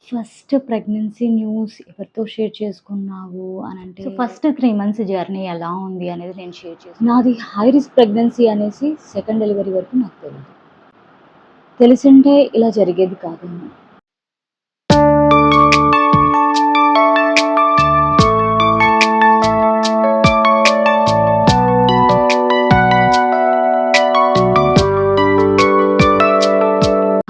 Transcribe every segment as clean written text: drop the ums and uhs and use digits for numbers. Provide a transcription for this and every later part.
First pregnancy news ఎవరితో share చేసుకున్నావు అనంటే, ఫస్ట్ 3 మంత్స్ జర్నీ ఎలా ఉంది అనేది నేను షేర్ చేశాను. నాది హై రిస్క్ ప్రెగ్నెన్సీ అనేసి సెకండ్ డెలివరీ వరకు నాకు తెలీదు. తెలిసుంటే ఇలా జరిగేది కాదేమో.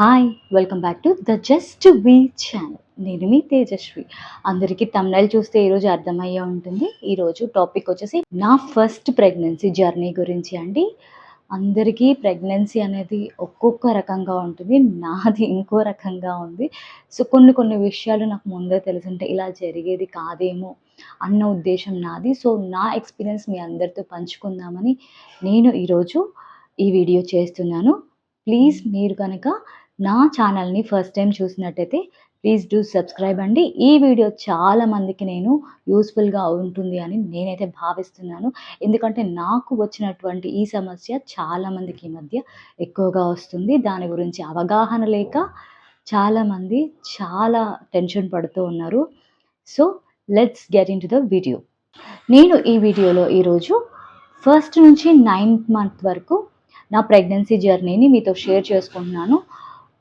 Hi, welcome back to the just we channel. నేను మీ తేజస్వి. అందరికీ థంబ్నెయిల్ చూస్తే ఈరోజు అర్థమయ్యే ఉంటుంది. ఈరోజు టాపిక్ వచ్చేసి నా ఫస్ట్ ప్రెగ్నెన్సీ జర్నీ గురించి అండి. అందరికీ ప్రెగ్నెన్సీ అనేది ఒక్కొక్క రకంగా ఉంటుంది. నాది ఇంకో రకంగా ఉంది. సో కొన్ని విషయాలు నాకు ముందే తెలుసుంటే ఇలా జరిగేది కాదేమో అన్న ఉద్దేశం నాది. సో నా ఎక్స్పీరియన్స్ మీ అందరితో పంచుకుందామని నేను ఈరోజు ఈ వీడియో చేస్తున్నాను. ప్లీజ్ మీరు కనుక నా ఛానల్ని ఫస్ట్ టైం చూసినట్టయితే ప్లీజ్ డూ సబ్స్క్రైబ్ అండి. ఈ వీడియో చాలా మందికి నేను యూస్ఫుల్గా ఉంటుంది అని నేనైతే భావిస్తున్నాను. ఎందుకంటే నాకు వచ్చినటువంటి ఈ సమస్య చాలామందికి ఈ మధ్య ఎక్కువగా వస్తుంది. దాని గురించి అవగాహన లేక చాలామంది చాలా టెన్షన్ పడుతూ ఉన్నారు. So let's get in to the video. నేను ఈ వీడియోలో ఈరోజు ఫస్ట్ నుంచి 9th మంత్ వరకు నా ప్రెగ్నెన్సీ జర్నీని మీతో షేర్ చేసుకుంటున్నాను.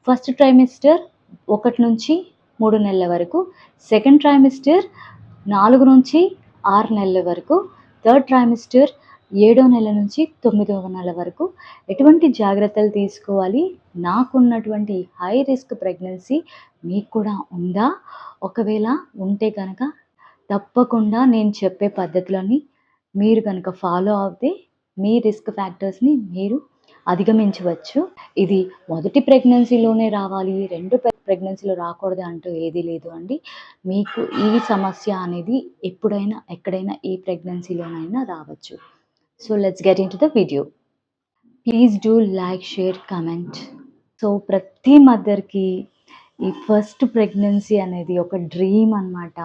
ఫస్ట్ ట్రైమిస్టర్ 1 నుంచి 3 నెలల వరకు, సెకండ్ ట్రైమిస్టర్ 4 నుంచి 6 నెలల వరకు, థర్డ్ ట్రైమిస్టర్ 7వ నెల నుంచి 9వ నెల వరకు ఎటువంటి జాగ్రత్తలు తీసుకోవాలి, నాకున్నటువంటి హై రిస్క్ ప్రెగ్నెన్సీ మీకు కూడా ఉందా, ఒకవేళ ఉంటే కనుక తప్పకుండా నేను చెప్పే పద్ధతులని మీరు కనుక ఫాలో అవుతే మీ రిస్క్ ఫ్యాక్టర్స్ని మీరు అధిగమించవచ్చు. ఇది మొదటి ప్రెగ్నెన్సీలోనే రావాలి, 2 ప్రెగ్నెన్సీలో రాకూడదు అంటూ ఏదీ లేదు అండి. మీకు ఈ సమస్య అనేది ఎప్పుడైనా ఎక్కడైనా ఏ ప్రెగ్నెన్సీలోనైనా రావచ్చు. So let's get in to the video. Please do like, share, comment. So ప్రతి మదర్కి ఈ ఫస్ట్ ప్రెగ్నెన్సీ అనేది ఒక డ్రీమ్ అనమాట,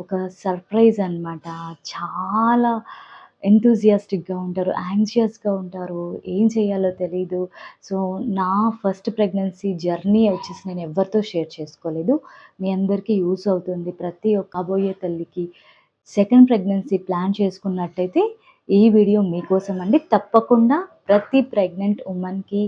ఒక సర్ప్రైజ్ అనమాట. చాలా ఎంతూజియాస్టిక్గా ఉంటారు, యాంగ్షియస్గా ఉంటారు, ఏం చేయాలో తెలీదు. సో నా ఫస్ట్ ప్రెగ్నెన్సీ జర్నీ వచ్చేసి నేను ఎవరితో షేర్ చేసుకోలేదు. మీ అందరికీ యూస్ అవుతుంది. ప్రతి ఒక్క కాబోయే తల్లికి సెకండ్ ప్రెగ్నెన్సీ ప్లాన్ చేసుకున్నట్టయితే ఈ వీడియో మీకోసం అండి. తప్పకుండా ప్రతి ప్రెగ్నెంట్ ఉమెన్కి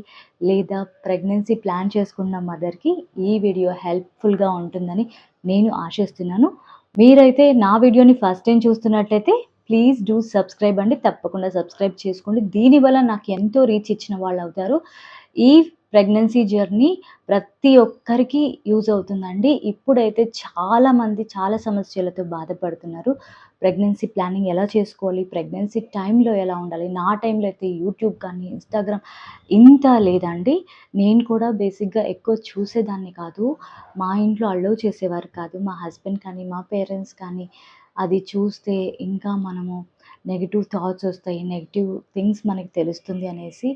లేదా ప్రెగ్నెన్సీ ప్లాన్ చేసుకున్న మదర్కి ఈ వీడియో హెల్ప్ఫుల్గా ఉంటుందని నేను ఆశిస్తున్నాను. మీరైతే నా వీడియోని ఫస్ట్ టైం చూస్తున్నట్లయితే ప్లీజ్ డూ సబ్స్క్రైబ్ అండి. తప్పకుండా సబ్స్క్రైబ్ చేసుకోండి. దీనివల్ల నాకు ఎంతో రీచ్ ఇచ్చిన వాళ్ళు అవుతారు. ఈ ప్రెగ్నెన్సీ జర్నీ ప్రతి ఒక్కరికి యూజ్ అవుతుందండి. ఇప్పుడైతే చాలామంది చాలా సమస్యలతో బాధపడుతున్నారు. ప్రెగ్నెన్సీ ప్లానింగ్ ఎలా చేసుకోవాలి, ప్రెగ్నెన్సీ టైంలో ఎలా ఉండాలి. నా టైంలో అయితే యూట్యూబ్ కానీ ఇన్స్టాగ్రామ్ ఇంత లేదండి. నేను కూడా బేసిక్గా ఎక్కువ చూసేదాన్ని కాదు. మా ఇంట్లో అలౌ చేసేవారు కాదు. మా హస్బెండ్ కానీ మా పేరెంట్స్ కానీ అది చూస్తే ఇంకా మనము నెగిటివ్ థాట్స్ వస్తాయి, నెగిటివ్ థింగ్స్ మనకి తెలుస్తుంది అనేసి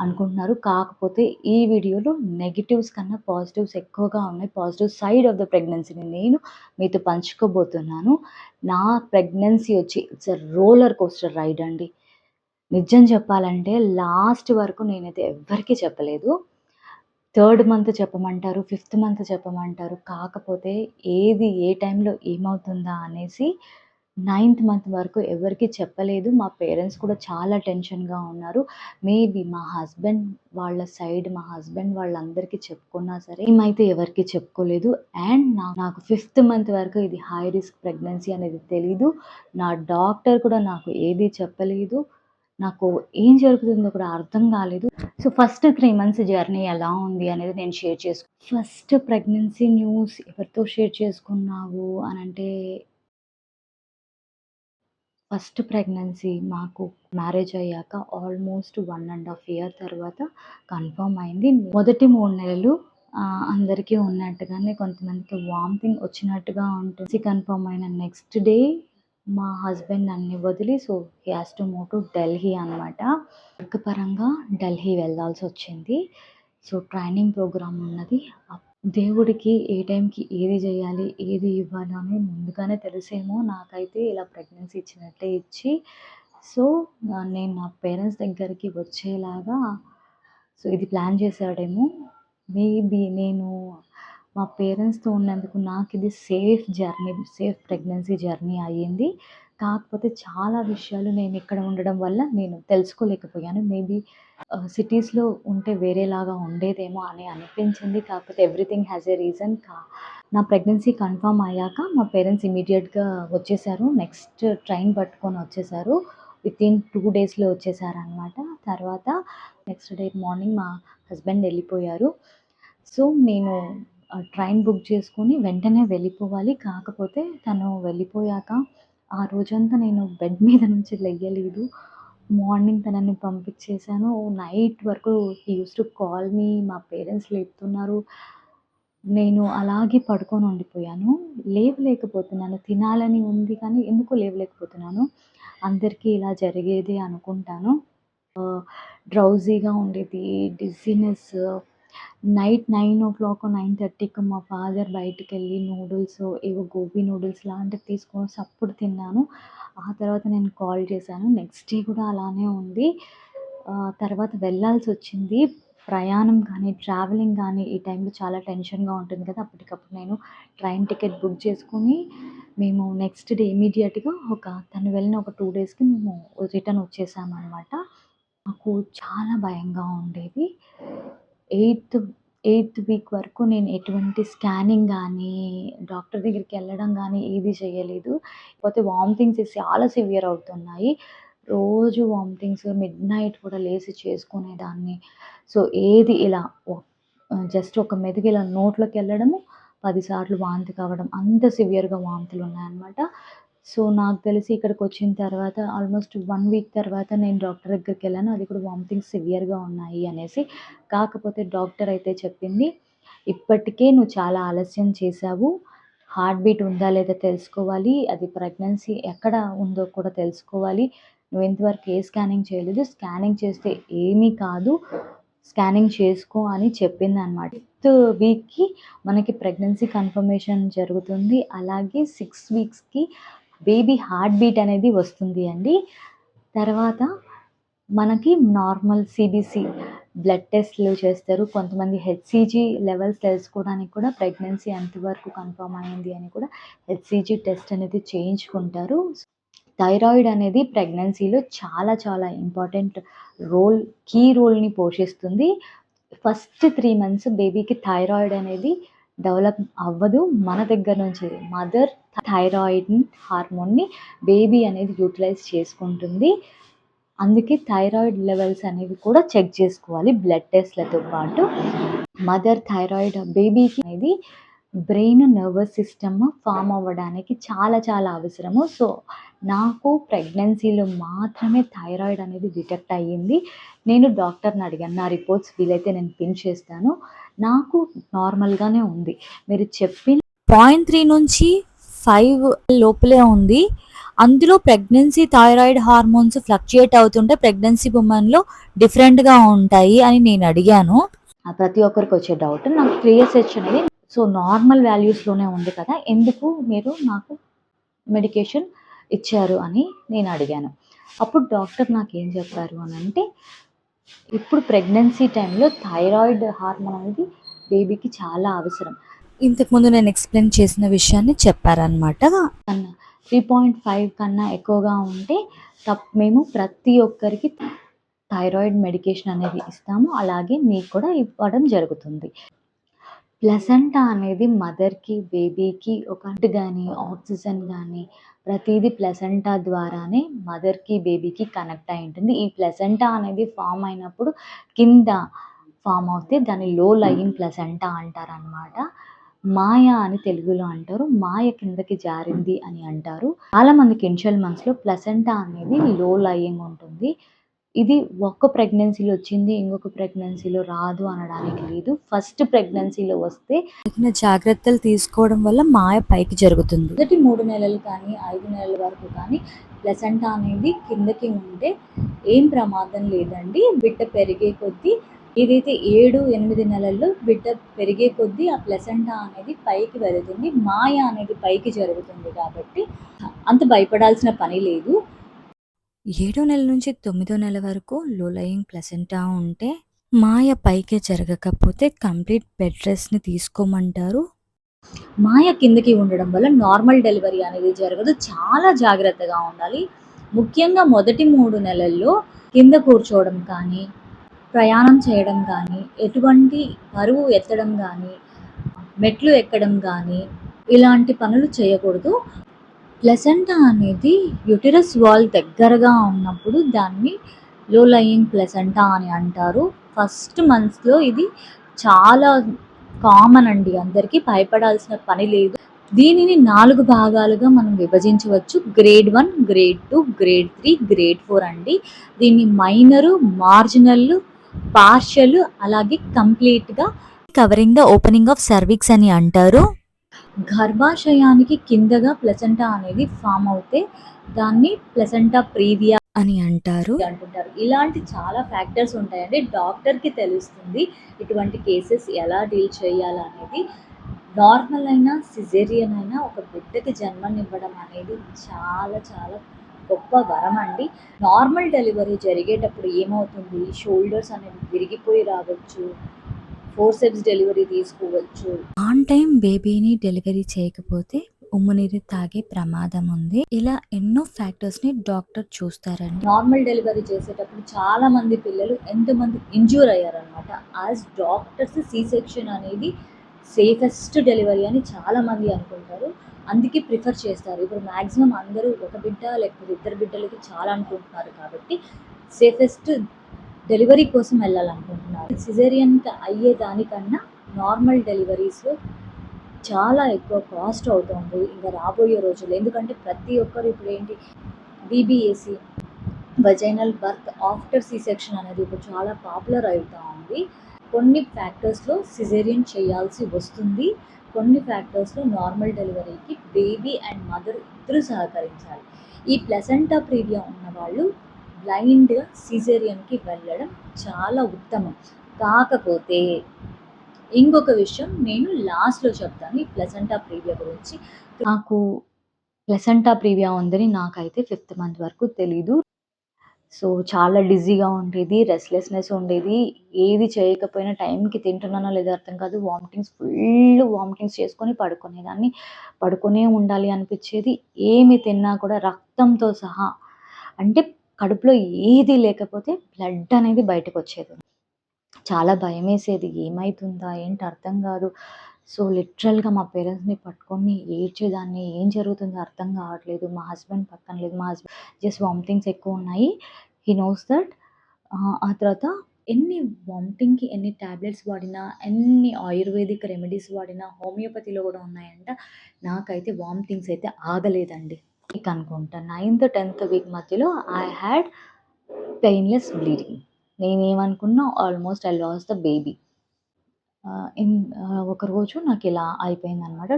అనుకుంటున్నారు. కాకపోతే ఈ వీడియోలో నెగిటివ్స్ కన్నా పాజిటివ్స్ ఎక్కువగా ఉన్నాయి. పాజిటివ్ సైడ్ ఆఫ్ ద ప్రెగ్నెన్సీని నేను మీతో పంచుకోబోతున్నాను. నా ప్రెగ్నెన్సీ వచ్చి it's a roller coaster ride అండి. నిజం చెప్పాలంటే లాస్ట్ వరకు నేనైతే ఎవ్వరికీ చెప్పలేదు. 3rd మంత్ చెప్పమంటారు, 5th మంత్ చెప్పమంటారు. కాకపోతే ఏది ఏ టైంలో ఏమవుతుందా అనేసి 9th మంత్ వరకు ఎవరికీ చెప్పలేదు. మా పేరెంట్స్ కూడా చాలా టెన్షన్‌గా ఉన్నారు. మేబీ మా హస్బెండ్ వాళ్ళ సైడ్, మా హస్బెండ్ వాళ్ళందరికీ చెప్పుకున్నా సరే మేమైతే ఎవరికీ చెప్పుకోలేదు. అండ్ నాకు 5th మంత్ వరకు ఇది హై రిస్క్ ప్రెగ్నెన్సీ అనేది తెలీదు. నా డాక్టర్ కూడా నాకు ఏది చెప్పలేదు. నాకు ఏం జరుగుతుందో కూడా అర్థం కాలేదు. సో ఫస్ట్ 3 మంత్స్ జర్నీ ఎలా ఉంది అనేది నేను షేర్ ఫస్ట్ ప్రెగ్నెన్సీ న్యూస్ ఎవరితో షేర్ చేసుకున్నావు అనంటే, ఫస్ట్ ప్రెగ్నెన్సీ మాకు మ్యారేజ్ అయ్యాక ఆల్మోస్ట్ 1.5 ఇయర్ తర్వాత కన్ఫర్మ్ అయింది. మొదటి 3 నెలలు అందరికీ ఉన్నట్టుగానే కొంతమందికి వామిటింగ్ వచ్చినట్టుగా ఉంటుంది. కన్ఫర్మ్ అయిన నెక్స్ట్ డే మా హస్బెండ్ నన్ను వదిలి so he has to move to Delhi అనమాట. వర్క్ పరంగా ఢిల్లీ వెళ్ళాల్సి వచ్చింది. సో ట్రైనింగ్ ప్రోగ్రామ్ ఉన్నది. దేవుడికి ఏ టైంకి ఏది చేయాలి, ఏది ఇవ్వాలి అని ముందుగానే తెలిసేమో నాకైతే ఇలా ప్రెగ్నెన్సీ ఇచ్చినట్టే ఇచ్చి, సో నేను నా పేరెంట్స్ దగ్గరికి వచ్చేలాగా సో ఇది ప్లాన్ చేశాడేమో. మేబీ నేను మా పేరెంట్స్‌తో ఉన్నందుకు నాకిది safe journey, safe pregnancy journey అయ్యింది. కాకపోతే చాలా విషయాలు నేనిక్కడ ఉండడం వల్ల నేను తెలుసుకోలేకపోయాను. మేబీ సిటీస్‌లో ఉంటే వేరేలాగా ఉండేదేమో అని అనిపించింది. కాకపోతే ఎవ్రీథింగ్ హాస్ ఎ రీజన్. నా ప్రెగ్నెన్సీ కన్ఫర్మ్ అయ్యాక మా పేరెంట్స్ ఇమ్మీడియేట్‌గా వచ్చేసారు. నెక్స్ట్ ట్రైన్ పట్టుకొని వచ్చేసారు. వితిన్ 2 డేస్‌లో వచ్చేసారనమాట. తర్వాత నెక్స్ట్ డే మార్నింగ్ మా హస్బెండ్ వెళ్ళిపోయారు. సో, నేను ట్రైన్ బుక్ చేసుకొని వెంటనే వెళ్ళిపోవాలి. కాకపోతే తను వెళ్ళిపోయాక ఆ రోజంతా నేను బెడ్ మీద నుంచి లెయ్యలేదు. మార్నింగ్ తనని పంపించేసాను. నైట్ వరకు హి యూజ్డ్ టు కాల్ మీ. మా పేరెంట్స్ లేపుతున్నారు. నేను అలాగే పడుకొని ఉండిపోయాను. లేవలేకపోతున్నాను. తినాలని ఉంది కానీ ఎందుకో లేవలేకపోతున్నాను. అందరికీ ఇలా జరిగేదే అనుకుంటాను. డ్రౌజీగా ఉండేది, డిజీనెస్. నైట్ 9:00, 9:30కి మా ఫాదర్ బయటికెళ్ళి నూడిల్స్, ఏవో గోబీ నూడిల్స్ లాంటివి తీసుకొనొస్తే అప్పుడు తిన్నాను. ఆ తర్వాత నేను కాల్ చేశాను. నెక్స్ట్ డే కూడా అలానే ఉంది. తర్వాత వెళ్ళాల్సొచ్చింది. ప్రయాణం కానీ, ట్రావెలింగ్ కానీ ఈ టైంలో చాలా టెన్షన్‌గా ఉంటుంది కదా! అప్పటికప్పుడు నేను ట్రైన్ టికెట్ బుక్ చేసుకొని, మేము నెక్స్ట్ డే ఇమ్మీడియేట్‌గా తను వెళ్ళిన ఒక 2 డేస్‌కి మేము రిటర్న్ వచ్చేసామనమాట. నాకు చాలా భయంగా ఉండేది. ఎయిత్ ఎయిత్ వీక్ వరకు నేను ఎటువంటి స్కానింగ్ గానీ, డాక్టర్ దగ్గరికెళ్ళడం గానీ ఏది చేయలేదు. కాకపోతే వామిటింగ్స్ చాలా సివియర్ అవుతున్నాయి. రోజు వామిటింగ్స్, మిడ్‌నైట్ కూడా లేసి చేసుకునేదాన్ని. సో, ఏది ఇలా జస్ట్ ఒక మెతుకు ఇలా నోట్లోకెళ్ళడము, 10 సార్లు వాంతి కావడం అంత సివియర్‌గా వాంతులున్నాయనమాట. సో, నాకు తెలిసి ఇక్కడికొచ్చిన తర్వాత ఆల్మోస్ట్ 1 వీక్ తర్వాత నేను డాక్టర్ దగ్గరికెళ్ళాను. అది కూడా వామిటింగ్స్ సివియర్‌గా ఉన్నాయి అనేసి. కాకపోతే డాక్టర్ అయితే చెప్పింది, "ఇప్పటికే నువ్వు చాలా ఆలస్యం చేశావు. హార్ట్ బీట్ ఉందా లేదా తెలుసుకోవాలి. అది ప్రెగ్నెన్సీ ఎక్కడ ఉందో కూడా తెలుసుకోవాలి. నువ్వు ఇంతవరకు ఏ స్కానింగ్ చేయలేదు. స్కానింగ్ చేస్తే ఏమీ కాదు. స్కానింగ్ చేసుకో" అని చెప్పిందనమాట. ఫిఫ్త్ వీక్‌కి మనకి ప్రెగ్నెన్సీ కన్ఫర్మేషన్ జరుగుతుంది. అలాగే 6 వీక్స్‌కి బేబీ హార్ట్ బీట్ అనేది వస్తుంది అండి. తర్వాత మనకి నార్మల్ సీబీసీ బ్లడ్ టెస్ట్‌లు చేస్తారు. కొంతమంది హెచ్‌సీజీ లెవెల్స్ తెలుసుకోవడానికి కూడా ప్రెగ్నెన్సీ ఎంతవరకు కన్ఫర్మ్ అయింది అని కూడా హెచ్‌సీజీ టెస్ట్ అనేది చేయించుకుంటారు. థైరాయిడ్ అనేది ప్రెగ్నెన్సీలో చాలా చాలా ఇంపార్టెంట్ కీ రోల్‌ని పోషిస్తుంది. ఫస్ట్ 3 మంత్స్ బేబీకి థైరాయిడ్ అనేది డెవలప్ అవ్వదు. మన దగ్గర నుంచి మదర్ థైరాయిడ్ హార్మోన్‌ని బేబీ అనేది యూటిలైజ్ చేసుకుంటుంది. అందుకే థైరాయిడ్ లెవెల్స్ అనేవి కూడా చెక్ చేసుకోవాలి బ్లడ్ టెస్ట్‌లతో పాటు. మదర్ థైరాయిడ్ బేబీకి అనేది బ్రెయిన్, నర్వస్ సిస్టమ్ ఫార్మ్ అవ్వడానికి చాలా చాలా అవసరము. సో, నాకు ప్రెగ్నెన్సీలో మాత్రమే థైరాయిడ్ అనేది డిటెక్ట్ అయ్యింది. నేను డాక్టర్‌ని అడిగాను. నా రిపోర్ట్స్ వీలైతే నేను పిన్ చేస్తాను. నాకు నార్మల్‌గానే ఉంది. మీరు చెప్పిన 0.3 నుంచి 5 లోపలే ఉంది. అందులో ప్రెగ్నెన్సీ థైరాయిడ్ హార్మోన్స్ ఫ్లక్చుయేట్ అవుతుంటే ప్రెగ్నెన్సీ ఉమెన్‌లో డిఫరెంట్‌గా ఉంటాయి అని నేను అడిగాను. ప్రతి ఒక్కరికి వచ్చే డౌట్. నాకు 3SH అనేది సో, నార్మల్ వాల్యూస్‌లోనే ఉంది కదా! ఎందుకు మీరు నాకు మెడికేషన్ ఇచ్చారు అని నేను అడిగాను. అప్పుడు డాక్టర్ నాకేం చెప్పారు అనంటే, ఇప్పుడు ప్రెగ్నెన్సీ టైంలో థైరాయిడ్ హార్మోన్ అనేది బేబీకి చాలా అవసరం. ఇంతకుముందు నేను ఎక్స్‌ప్లెయిన్ చేసిన విషయాన్ని చెప్పారనమాట. 3.5 కన్నా ఎక్కువగా ఉంటే మేము ప్రతి ఒక్కరికి థైరాయిడ్ మెడికేషన్ అనేది ఇస్తాము. అలాగే మీకు కూడా ఇవ్వడం జరుగుతుంది. ప్లసెంటా అనేది మదర్‌కి, బేబీకి ఒక గాని, ఆక్సిజన్ గాని ప్రతీదీ ప్లసెంటా ద్వారానే మదర్‌కి, బేబీకి కనెక్ట్ అయి ఉంటుంది. ఈ ప్లసెంటా అనేది ఫార్మ్ అయినప్పుడు కింద ఫార్మ్ అవుతే దాన్ని లో లయింగ్ ప్లసెంటా అంటారనమాట. మాయ అని తెలుగులో అంటారు. మాయ కిందకి జారింది అని అంటారు. చాలా మందికి ఇనిషియల్ మంత్స్‌లో ప్లసెంటా అనేది లో లయింగ్ ఉంటుంది. ఇది ఒక్క ప్రెగ్నెన్సీలో వచ్చింది, ఇంకొక ప్రెగ్నెన్సీలో రాదు అనడానికి లేదు. ఫస్ట్ ప్రెగ్నెన్సీలో వస్తే తగిన జాగ్రత్తలు తీసుకోవడం వల్ల మాయ పైకి జరుగుతుంది. మొదటి 3 నెలలు కానీ, 5 నెలల వరకు కానీ ప్లసెంటా అనేది కిందకి ఉంటే ఏం ప్రమాదం లేదండి. బిడ్డ పెరిగే కొద్దీ ఏదైతే 7, 8 నెలల్లో బిడ్డ పెరిగే కొద్దీ ఆ ప్లసెంటా అనేది పైకి వెళుతుంది. మాయ అనేది పైకి జరుగుతుంది కాబట్టి అంత భయపడాల్సిన పని లేదు. 7వ నెల నుంచి 9వ నెల వరకు లో లయింగ్ ప్లసెంటా ఉంటే మాయ పైకే జరగకపోతే కంప్లీట్ బెడ్ రెస్ట్‌ని తీసుకోమంటారు. మాయ కిందకి ఉండడం వల్ల నార్మల్ డెలివరీ అనేది జరగదు. చాలా జాగ్రత్తగా ఉండాలి. ముఖ్యంగా మొదటి 3 నెలల్లో కింద కూర్చోవడం కానీ, ప్రయాణం చేయడం కానీ, ఎటువంటి బరువు ఎత్తడం గానీ, మెట్లు ఎక్కడం గానీ, ఇలాంటి పనులు చేయకూడదు. ప్లెసెంటా అనేది యుటెరస్ వాల్ దగ్గరగా ఉన్నప్పుడు దాన్ని లో లయింగ్ ప్లెసెంటా అని అంటారు. ఫస్ట్ మంత్స్‌లో ఇది చాలా కామన్ అండి. అందరికీ భయపడాల్సిన పని లేదు. దీనిని 4 భాగాలుగా మనం విభజించవచ్చు. గ్రేడ్ 1, గ్రేడ్ 2, గ్రేడ్ 3, గ్రేడ్ 4 అండి. దీన్ని మైనరు, మార్జినల్, పార్షియల్ అలాగే కంప్లీట్‌గా covering the opening of cervix అని అంటారు. గర్భాశయానికి కిందగా ప్లెసెంటా అనేది ఫామ్ అవుతే దాన్ని ప్లెసెంటా ప్రీవియా అని అంటారు. అంటుంటారు. ఇలాంటి చాలా ఫ్యాక్టర్స్ ఉంటాయండి. డాక్టర్‌కి తెలుస్తుంది ఇటువంటి కేసెస్ ఎలా డీల్ చేయాలనేది. నార్మల్ అయినా, సిజేరియన్ అయినా ఒక బిడ్డకి జన్మనివ్వడం అనేది చాలా చాలా గొప్ప వరం అండి. నార్మల్ డెలివరీ జరిగేటప్పుడు ఏమవుతుంది, షోల్డర్స్ అనేవి విరిగిపోయి రావచ్చు. ఫోర్సెప్స్ డెలివరీ తీసుకోవచ్చు. ఆన్ టైం బేబీని డెలివరీ చేయకపోతే ఉమ్మునీరు తాగే ప్రమాదం ఉంది. ఇలా ఎన్నో ఫ్యాక్టర్స్‌ని డాక్టర్ చూస్తారండి. నార్మల్ డెలివరీ చేసేటప్పుడు చాలామంది పిల్లలు ఎంతమంది ఇంజ్యూర్ అయ్యారనమాట. యాజ్ డాక్టర్స్ సి సెక్షన్ అనేది సేఫెస్ట్ డెలివరీ అని చాలామంది అనుకుంటారు. అందుకే ప్రిఫర్ చేస్తారు. ఇప్పుడు మ్యాక్సిమం అందరూ ఒక బిడ్డ లేకపోతే 2 బిడ్డలకి చాలా అనుకుంటున్నారు కాబట్టి సేఫెస్ట్ డెలివరీ కోసం వెళ్ళాలనుకుంటున్నారు. సిజేరియన్‌కి అయ్యేదానికన్నా నార్మల్ డెలివరీస్‌లో చాలా ఎక్కువ కాస్ట్ అవుతుంది ఇంకా రాబోయే రోజుల్లో. ఎందుకంటే ప్రతి ఒక్కరు ఇప్పుడు ఏంటి VBAC vaginal birth after C section అనేది ఇప్పుడు చాలా పాపులర్ అవుతూ ఉంది. కొన్ని ఫ్యాక్టర్స్లో సిజేరియన్ చేయాల్సి వస్తుంది. కొన్ని ఫ్యాక్టర్స్లో నార్మల్ డెలివరీకి బేబీ అండ్ మదర్ ఇద్దరు సహకరించాలి. ఈ ప్లెసెంటా ప్రీవియా ఉన్నవాళ్ళు బ్లైండ్గా సిజేరియన్కి వెళ్ళడం చాలా ఉత్తమం. కాకపోతే ఇంకొక విషయం నేను లాస్ట్‌లో చెప్తాను ఈ ప్లెసెంటా ప్రీవియా గురించి. నాకు ప్లెసెంటా ప్రీవియా ఉందని నాకైతే 5th మంత్ వరకు తెలీదు. సో, చాలా డిజీగా ఉండేది. రెస్ట్‌లెస్‌నెస్ ఉండేది. ఏది చేయకపోయినా టైంకి తింటున్నానో లేదో అర్థం కాదు. ఫుల్ వామిటింగ్స్ చేసుకొని పడుకునేదాన్ని. పడుకునే ఉండాలి అనిపిచ్చేది. ఏమి తిన్నా కూడా రక్తంతో సహా అంటే కడుపులో ఏది లేకపోతే బ్లడ్ అనేది బయటకొచ్చేది. చాలా భయమేసేది. ఏమైతుందా? ఏంటి అర్థం కాదు. సో, లిటరల్‌గా మా పేరెంట్స్‌ని పట్టుకొని ఏడ్చేదాన్ని. ఏం జరుగుతుందో అర్థం కావట్లేదు. మా హస్బెండ్ పక్కన లేదు. మా హస్బెండ్ జస్ట్ వామిటింగ్స్ ఎక్కువున్నాయి. He knows that. ఆ తర్వాత ఎన్ని టాబ్లెట్స్ వాడినా, ఎన్ని ఆయుర్వేదిక్ రెమెడీస్ వాడినా, హోమియోపతిలో కూడా ఉన్నాయంట. నాకైతే వామిటింగ్స్ అయితే ఆగలేదండి. వీక్ అనుకుంటా 9th, 10th వీక్ మధ్యలో ఐ హ్యాడ్ పెయిన్‌లెస్ బ్లీడింగ్. నేనేమనుకున్నా almost I lost the baby. ఒకరోజు నాకిలా అయిపోయిందనమాట.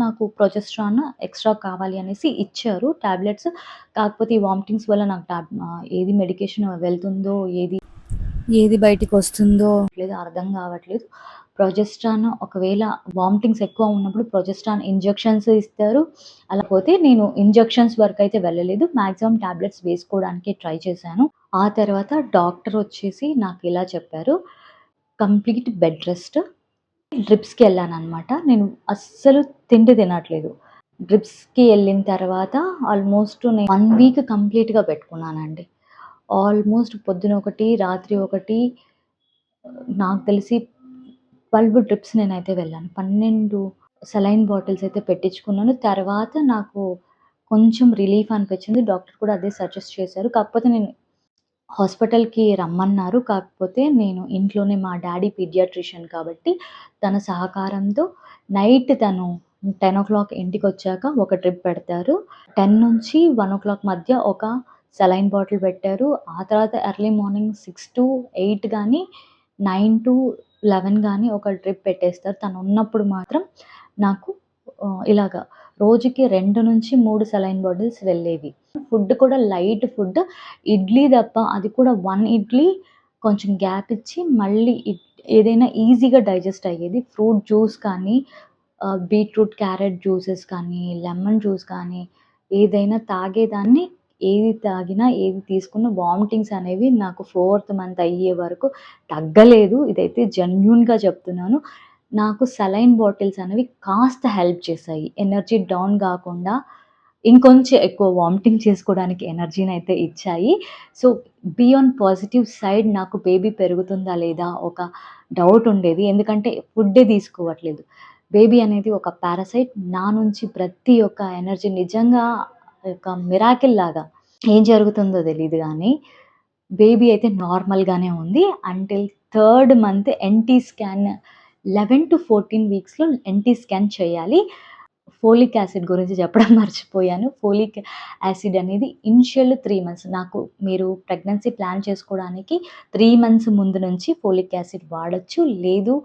నాకు ప్రొజెస్ట్రాన్ ఎక్స్‌ట్రా కావాలి అనేసి ఇచ్చారు టాబ్లెట్స్. కాకపోతే ఈ వామిటింగ్స్ వల్ల నాకు ఏది మెడికేషన్ వెళ్తుందో, ఏది బయటికొస్తుందో అర్థం కావట్లేదు. ప్రొజెస్ట్రాన్ ఒకవేళ వామిటింగ్స్ ఎక్కువ ఉన్నప్పుడు ప్రొజెస్ట్రాన్ ఇంజెక్షన్స్ ఇస్తారు. అలా పోతే నేను ఇంజెక్షన్స్ వరకైతే వెళ్ళలేదు. మాక్సిమం టాబ్లెట్స్ వేసుకోవడానికే ట్రై చేశాను. ఆ తర్వాత డాక్టర్ వచ్చేసి నాకిలా చెప్పారు. Complete bed rest. డ్రిప్స్‌కి ఎళ్ళాననమాట. నేను అస్సలు తిండి తినట్లేదు. డ్రిప్స్‌కి ఎళ్ళిన తర్వాత ఆల్మోస్ట్ నేను 1 వీక్ కంప్లీట్‌గా పెట్టుకున్నానండి. ఆల్మోస్ట్ పొద్దున ఒకటి, రాత్రి ఒకటి, నాకు తెలిసి 12 డ్రిప్స్ నేనైతే వెళ్ళాను. 12 సెలైన్ బాటిల్స్ అయితే పెట్టించుకున్నాను. తర్వాత నాకు కొంచెం రిలీఫ్ అనిపించింది. డాక్టర్ కూడా అదే సజెస్ట్ చేశారు. కాకపోతే నేను హాస్పిటల్‌కి రమ్మన్నారు. కాకపోతే నేను ఇంట్లోనే మా డ్యాడీ పీడియాట్రిషియన్ కాబట్టి తన సహకారంతో నైట్ తను 10:00 ఇంటికొచ్చాక ఒక డ్రిప్ పెడతారు. 10-1 మధ్య ఒక సెలైన్ బాటిల్ పెట్టారు. ఆ తర్వాత ఎర్లీ మార్నింగ్ 6-8 గానీ, 9-11 గానీ ఒక డ్రిప్ పెట్టేస్తారు. తనున్నప్పుడు మాత్రం నాకు ఇలాగా రోజుకి 2-3 సెలైన్ బాటిల్స్ వెళ్ళేవి. ఫుడ్ కూడా లైట్ ఫుడ్. ఇడ్లీ తప్ప అది కూడా 1 ఇడ్లీ కొంచెం గ్యాప్ ఇచ్చి మళ్ళీ ఏదైనా ఈజీగా డైజెస్ట్ అయ్యేది. ఫ్రూట్ జ్యూస్ కానీ, బీట్రూట్, క్యారెట్ జ్యూసెస్ కానీ, లెమన్ జ్యూస్ కానీ ఏదైనా తాగేదాన్ని. ఏది తాగినా, ఏది తీసుకున్నా వామిటింగ్స్ అనేవి నాకు 4th మంత్ అయ్యే వరకు తగ్గలేదు. ఇదైతే జెన్యూన్‌గా చెప్తున్నాను. నాకు సలైన్ బాటిల్స్ అనేవి కాస్త హెల్ప్ చేశాయి. ఎనర్జీ డౌన్ గాకుండా ఇంకొంచెం ఎక్కువ వామిటింగ్ చేసుకోవడానికి ఎనర్జీనైతే ఇచ్చాయి. So, be on positive side నాకు బేబీ పెరుగుతుందా లేదా ఒక డౌట్ ఉండేది. ఎందుకంటే ఫుడ్డే తీసుకోవట్లేదు. బేబీ అనేది ఒక పారాసైట్. నా నుంచి ప్రతి ఒక్క ఎనర్జీ నిజంగా ఒక మిరాకిల్ లాగా ఏం జరుగుతుందో తెలీదు గానీ, బేబీ అయితే నార్మల్‌గానే ఉంది. Until 3rd month NT scan 11-14 వీక్స్‌లో ఎన్‌టీ స్కాన్ చేయాలి. ఫోలిక్ యాసిడ్ గురించి చెప్పడం మర్చిపోయాను. ఫోలిక్ యాసిడ్ అనేది ఇనిషియల్ 3 మంత్స్ నాకు మీరు ప్రెగ్నెన్సీ ప్లాన్ చేసుకోవడానికి 3 మంత్స్ ముందు నుంచి ఫోలిక్ యాసిడ్ వాడొచ్చు. లేదు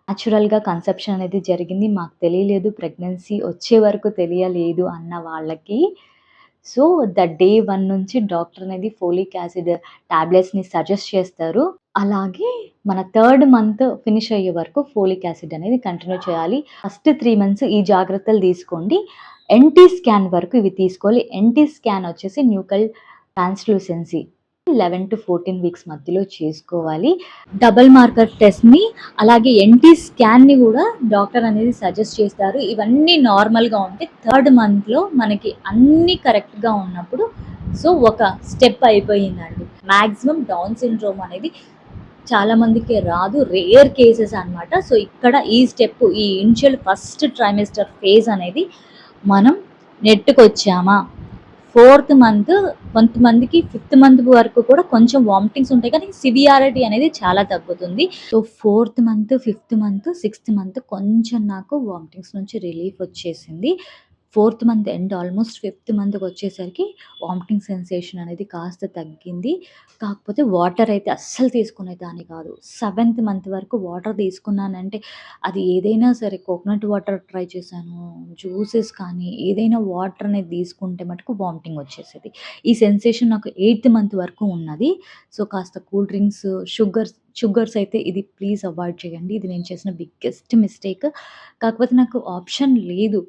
న్యాచురల్‌గా కన్సెప్షన్ అనేది జరిగింది. మాకు తెలియలేదు. ప్రెగ్నెన్సీ వచ్చే వరకు తెలియలేదు అన్న వాళ్ళకి సో, డే 1 నుంచి డాక్టర్ అనేది ఫోలిక్ యాసిడ్ టాబ్లెట్స్‌ని సజెస్ట్ చేస్తారు. అలాగే మన 3rd మంత్ ఫినిష్ అయ్యే వరకు ఫోలిక్ యాసిడ్ అనేది కంటిన్యూ చేయాలి. ఫస్ట్ 3 మంత్స్ ఈ జాగ్రత్తలు తీసుకోండి. ఎన్‌టీ స్కాన్ వరకు ఇవి తీసుకోవాలి. ఎన్‌టీ స్కాన్ వచ్చేసి న్యూకల్ ట్రాన్స్‌లూసెన్సీ 11-14 వీక్స్ మధ్యలో చేసుకోవాలి. డబుల్ మార్కర్ టెస్ట్‌ని అలాగే ఎన్‌టీ స్కాన్‌ని కూడా డాక్టర్ అనేది సజెస్ట్ చేస్తారు. ఇవన్నీ నార్మల్‌గా ఉంటే 3rd మంత్‌లో మనకి అన్నీ కరెక్ట్‌గా ఉన్నప్పుడు సో, ఒక స్టెప్ అయిపోయిందండి. మాక్సిమం డౌన్ సిండ్రోమ్ అనేది చాలా మందికి రాదు. రేర్ కేసెస్ అన్నమాట. సో, ఇక్కడ ఈ స్టెప్ ఈ ఇనిషియల్ ఫస్ట్ ట్రైమెస్టర్ ఫేజ్ అనేది మనం నెట్టుకొచ్చామా 4th మంత్ కొంతమందికి 5th మంత్ వరకు కూడా కొంచెం వామిటింగ్స్ ఉంటాయి. కానీ సివియారిటీ అనేది చాలా తగ్గుతుంది. So, 4th month, 5th month, 6th month కొంచెం నాకు వామిటింగ్స్ నుంచి రిలీఫ్ వచ్చేసింది. 4th month end almost 5th మంత్‌కొచ్చేసరికి వామిటింగ్ సెన్సేషన్ అనేది కాస్త తగ్గింది. కాకపోతే వాటర్ అయితే అస్సలు తీసుకునేదాన్ని కాదు. 7th మంత్ వరకు వాటర్ తీసుకున్నానంటే అది ఏదైనా సరే కోకోనట్ వాటర్ ట్రై చేశాను. జ్యూసెస్ కానీ ఏదైనా వాటర్ అనేది తీసుకుంటే మటుకు వామిటింగ్ వచ్చేసేది. ఈ సెన్సేషన్ నాకు 8th మంత్ వరకు ఉన్నది. సో, కాస్త కూల్ డ్రింక్స్, షుగర్స్ అయితే ఇది ప్లీజ్ అవాయిడ్ చేయండి. ఇది నేను చేసిన బిగ్గెస్ట్ మిస్టేక్. కాకపోతే నాకు ఆప్షన్ లేదు.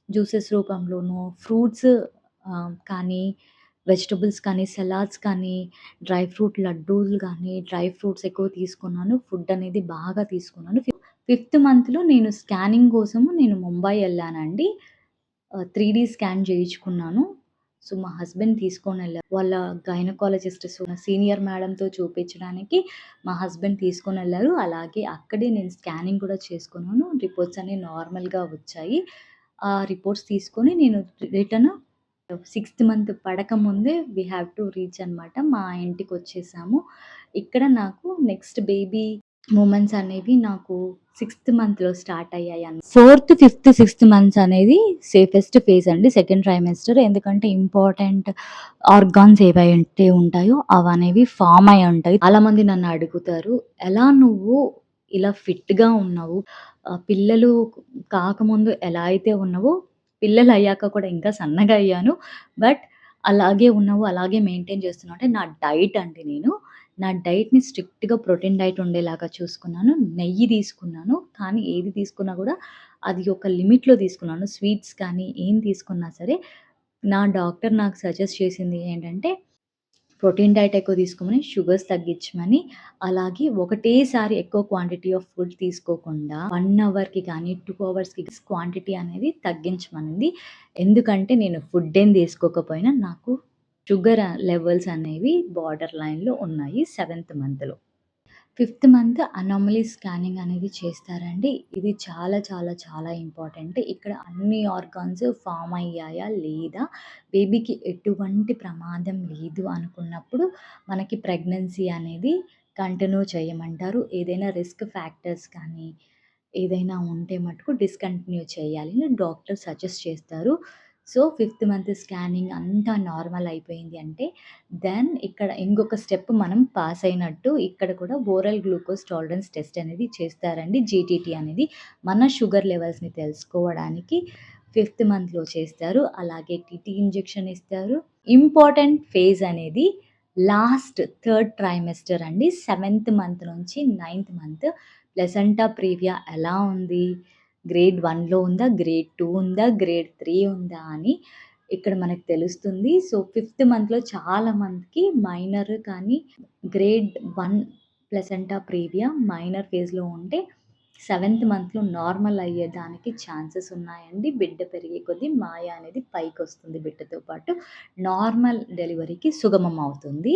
జ్యూసెస్ రూపంలోనో, ఫ్రూట్స్ కానీ, వెజిటబుల్స్ కానీ, సలాడ్స్ కానీ, డ్రై ఫ్రూట్ లడ్డూలు గానీ, డ్రై ఫ్రూట్స్ ఎక్కువ తీసుకున్నాను. ఫుడ్ అనేది బాగా తీసుకున్నాను. 5th మంత్‌లో నేను స్కానింగ్ కోసము నేను ముంబై ఎళ్ళానండి. 3D స్కాన్ చేయించుకున్నాను. సో, మా హస్బెండ్ తీసుకొనెళ్లారు. వాళ్ళ గైనకాలజిస్ట్ సీనియర్ మేడంతో చూపించడానికి మా హస్బెండ్ తీసుకొనెళ్లారు. అలాగే అక్కడే నేను స్కానింగ్ కూడా చేసుకున్నాను. రిపోర్ట్స్ అన్నీ నార్మల్‌గా వచ్చాయి. ఆ రిపోర్ట్స్ తీసుకొని నేను రిటర్న్ 6th మంత్ పడకముందే వి హావ్ టు రీచ్ అనమాట. మా ఇంటికొచ్చేసాము. ఇక్కడ నాకు నెక్స్ట్ బేబీ మూమెంట్స్ అనేవి నాకు 6th మంత్‌లో స్టార్ట్ అయ్యాయి. 4th, 5th, 6th మంత్స్ అనేది సేఫెస్ట్ ఫేజ్ అండి. Second trimester. ఎందుకంటే ఇంపార్టెంట్ ఆర్గాన్స్ ఏవైతే ఉంటాయో అవనేవి ఫార్మ్ అయ్యి ఉంటాయి. చాలామంది నన్ను అడుగుతారు, "ఎలా నువ్వు ఇలా ఫిట్‌గా ఉన్నావు? పిల్లలు కాకముందు ఎలా అయితే ఉన్నావో, పిల్లలయ్యాక కూడా ఇంకా సన్నగా అయ్యాను. బట్ అలాగే ఉన్నావు, అలాగే మెయింటైన్ చేస్తున్నావు" అంటే నా డైట్ అండి నేను. నా డైట్‌ని స్ట్రిక్ట్‌గా ప్రోటీన్ డైట్ ఉండేలాగా చూసుకున్నాను. నెయ్యి తీసుకున్నాను. కానీ ఏది తీసుకున్నా కూడా అది ఒక లిమిట్‌లో తీసుకున్నాను. స్వీట్స్ కానీ ఏం తీసుకున్నా సరే, నా డాక్టర్ నాకు సజెస్ట్ చేసింది ఏంటంటే, ప్రోటీన్ డైట్ ఎక్కువ తీసుకోమని, షుగర్స్ తగ్గించమని, అలాగే ఒకటేసారి ఎక్కువ క్వాంటిటీ ఆఫ్ ఫుడ్ తీసుకోకుండా 1 అవర్‌కి కానీ, 2 అవర్స్‌కి క్వాంటిటీ అనేది తగ్గించమనింది. ఎందుకంటే నేను ఫుడ్ ఏం తీసుకోకపోయినా నాకు షుగర్ లెవెల్స్ అనేవి బార్డర్ లైన్‌లో ఉన్నాయి 7th మంత్‌లో. 5th మంత్ అనామలీ స్కానింగ్ అనేది చేస్తారండి. ఇది చాలా చాలా చాలా ఇంపార్టెంట్. ఇక్కడ అన్ని ఆర్గాన్స్ ఫార్మ్ అయ్యాయా లేదా, బేబీకి ఎటువంటి ప్రమాదం లేదు అనుకున్నప్పుడు మనకి ప్రెగ్నెన్సీ అనేది కంటిన్యూ చేయమంటారు. ఏదైనా రిస్క్ ఫ్యాక్టర్స్ కానీ, ఏదైనా ఉంటే మటుకు డిస్కంటిన్యూ చేయాలి అని డాక్టర్ సజెస్ట్ చేస్తారు. సో, 5th మంత్ స్కానింగ్ అంతా నార్మల్ అయిపోయింది అంటే, దెన్ ఇక్కడ ఇంకొక స్టెప్ మనం పాస్ అయినట్టు. ఇక్కడ కూడా ఓరల్ గ్లూకోజ్ టాలరెన్స్ టెస్ట్ అనేది చేస్తారండి. జీటీటీ అనేది మన షుగర్ లెవెల్స్‌ని తెలుసుకోవడానికి 5th మంత్‌లో చేస్తారు. అలాగే టీటీ ఇంజెక్షన్ ఇస్తారు. ఇంపార్టెంట్ ఫేజ్ అనేది లాస్ట్ 3rd ట్రైమెస్టర్ అండి. 7th మంత్ నుంచి 9th మంత్ ప్లెసెంటా ప్రీవియా ఎలా ఉంది? గ్రేడ్ 1లో ఉందా? గ్రేడ్ 2 ఉందా? గ్రేడ్ 3 ఉందా? అని ఇక్కడ మనకు తెలుస్తుంది. సో, ఫిఫ్త్ మంత్‌లో చాలా మందికి మైనర్ కానీ, గ్రేడ్ 1 ప్లసెంటా ప్రీవియా మైనర్ ఫేజ్‌లో ఉంటే, సెవెంత్ మంత్‌లో నార్మల్ అయ్యేదానికి ఛాన్సెస్ ఉన్నాయండి. బిడ్డ పెరిగే కొద్దీ మాయ అనేది పైకొస్తుంది బిడ్డతో పాటు. నార్మల్ డెలివరీకి సుగమం అవుతుంది.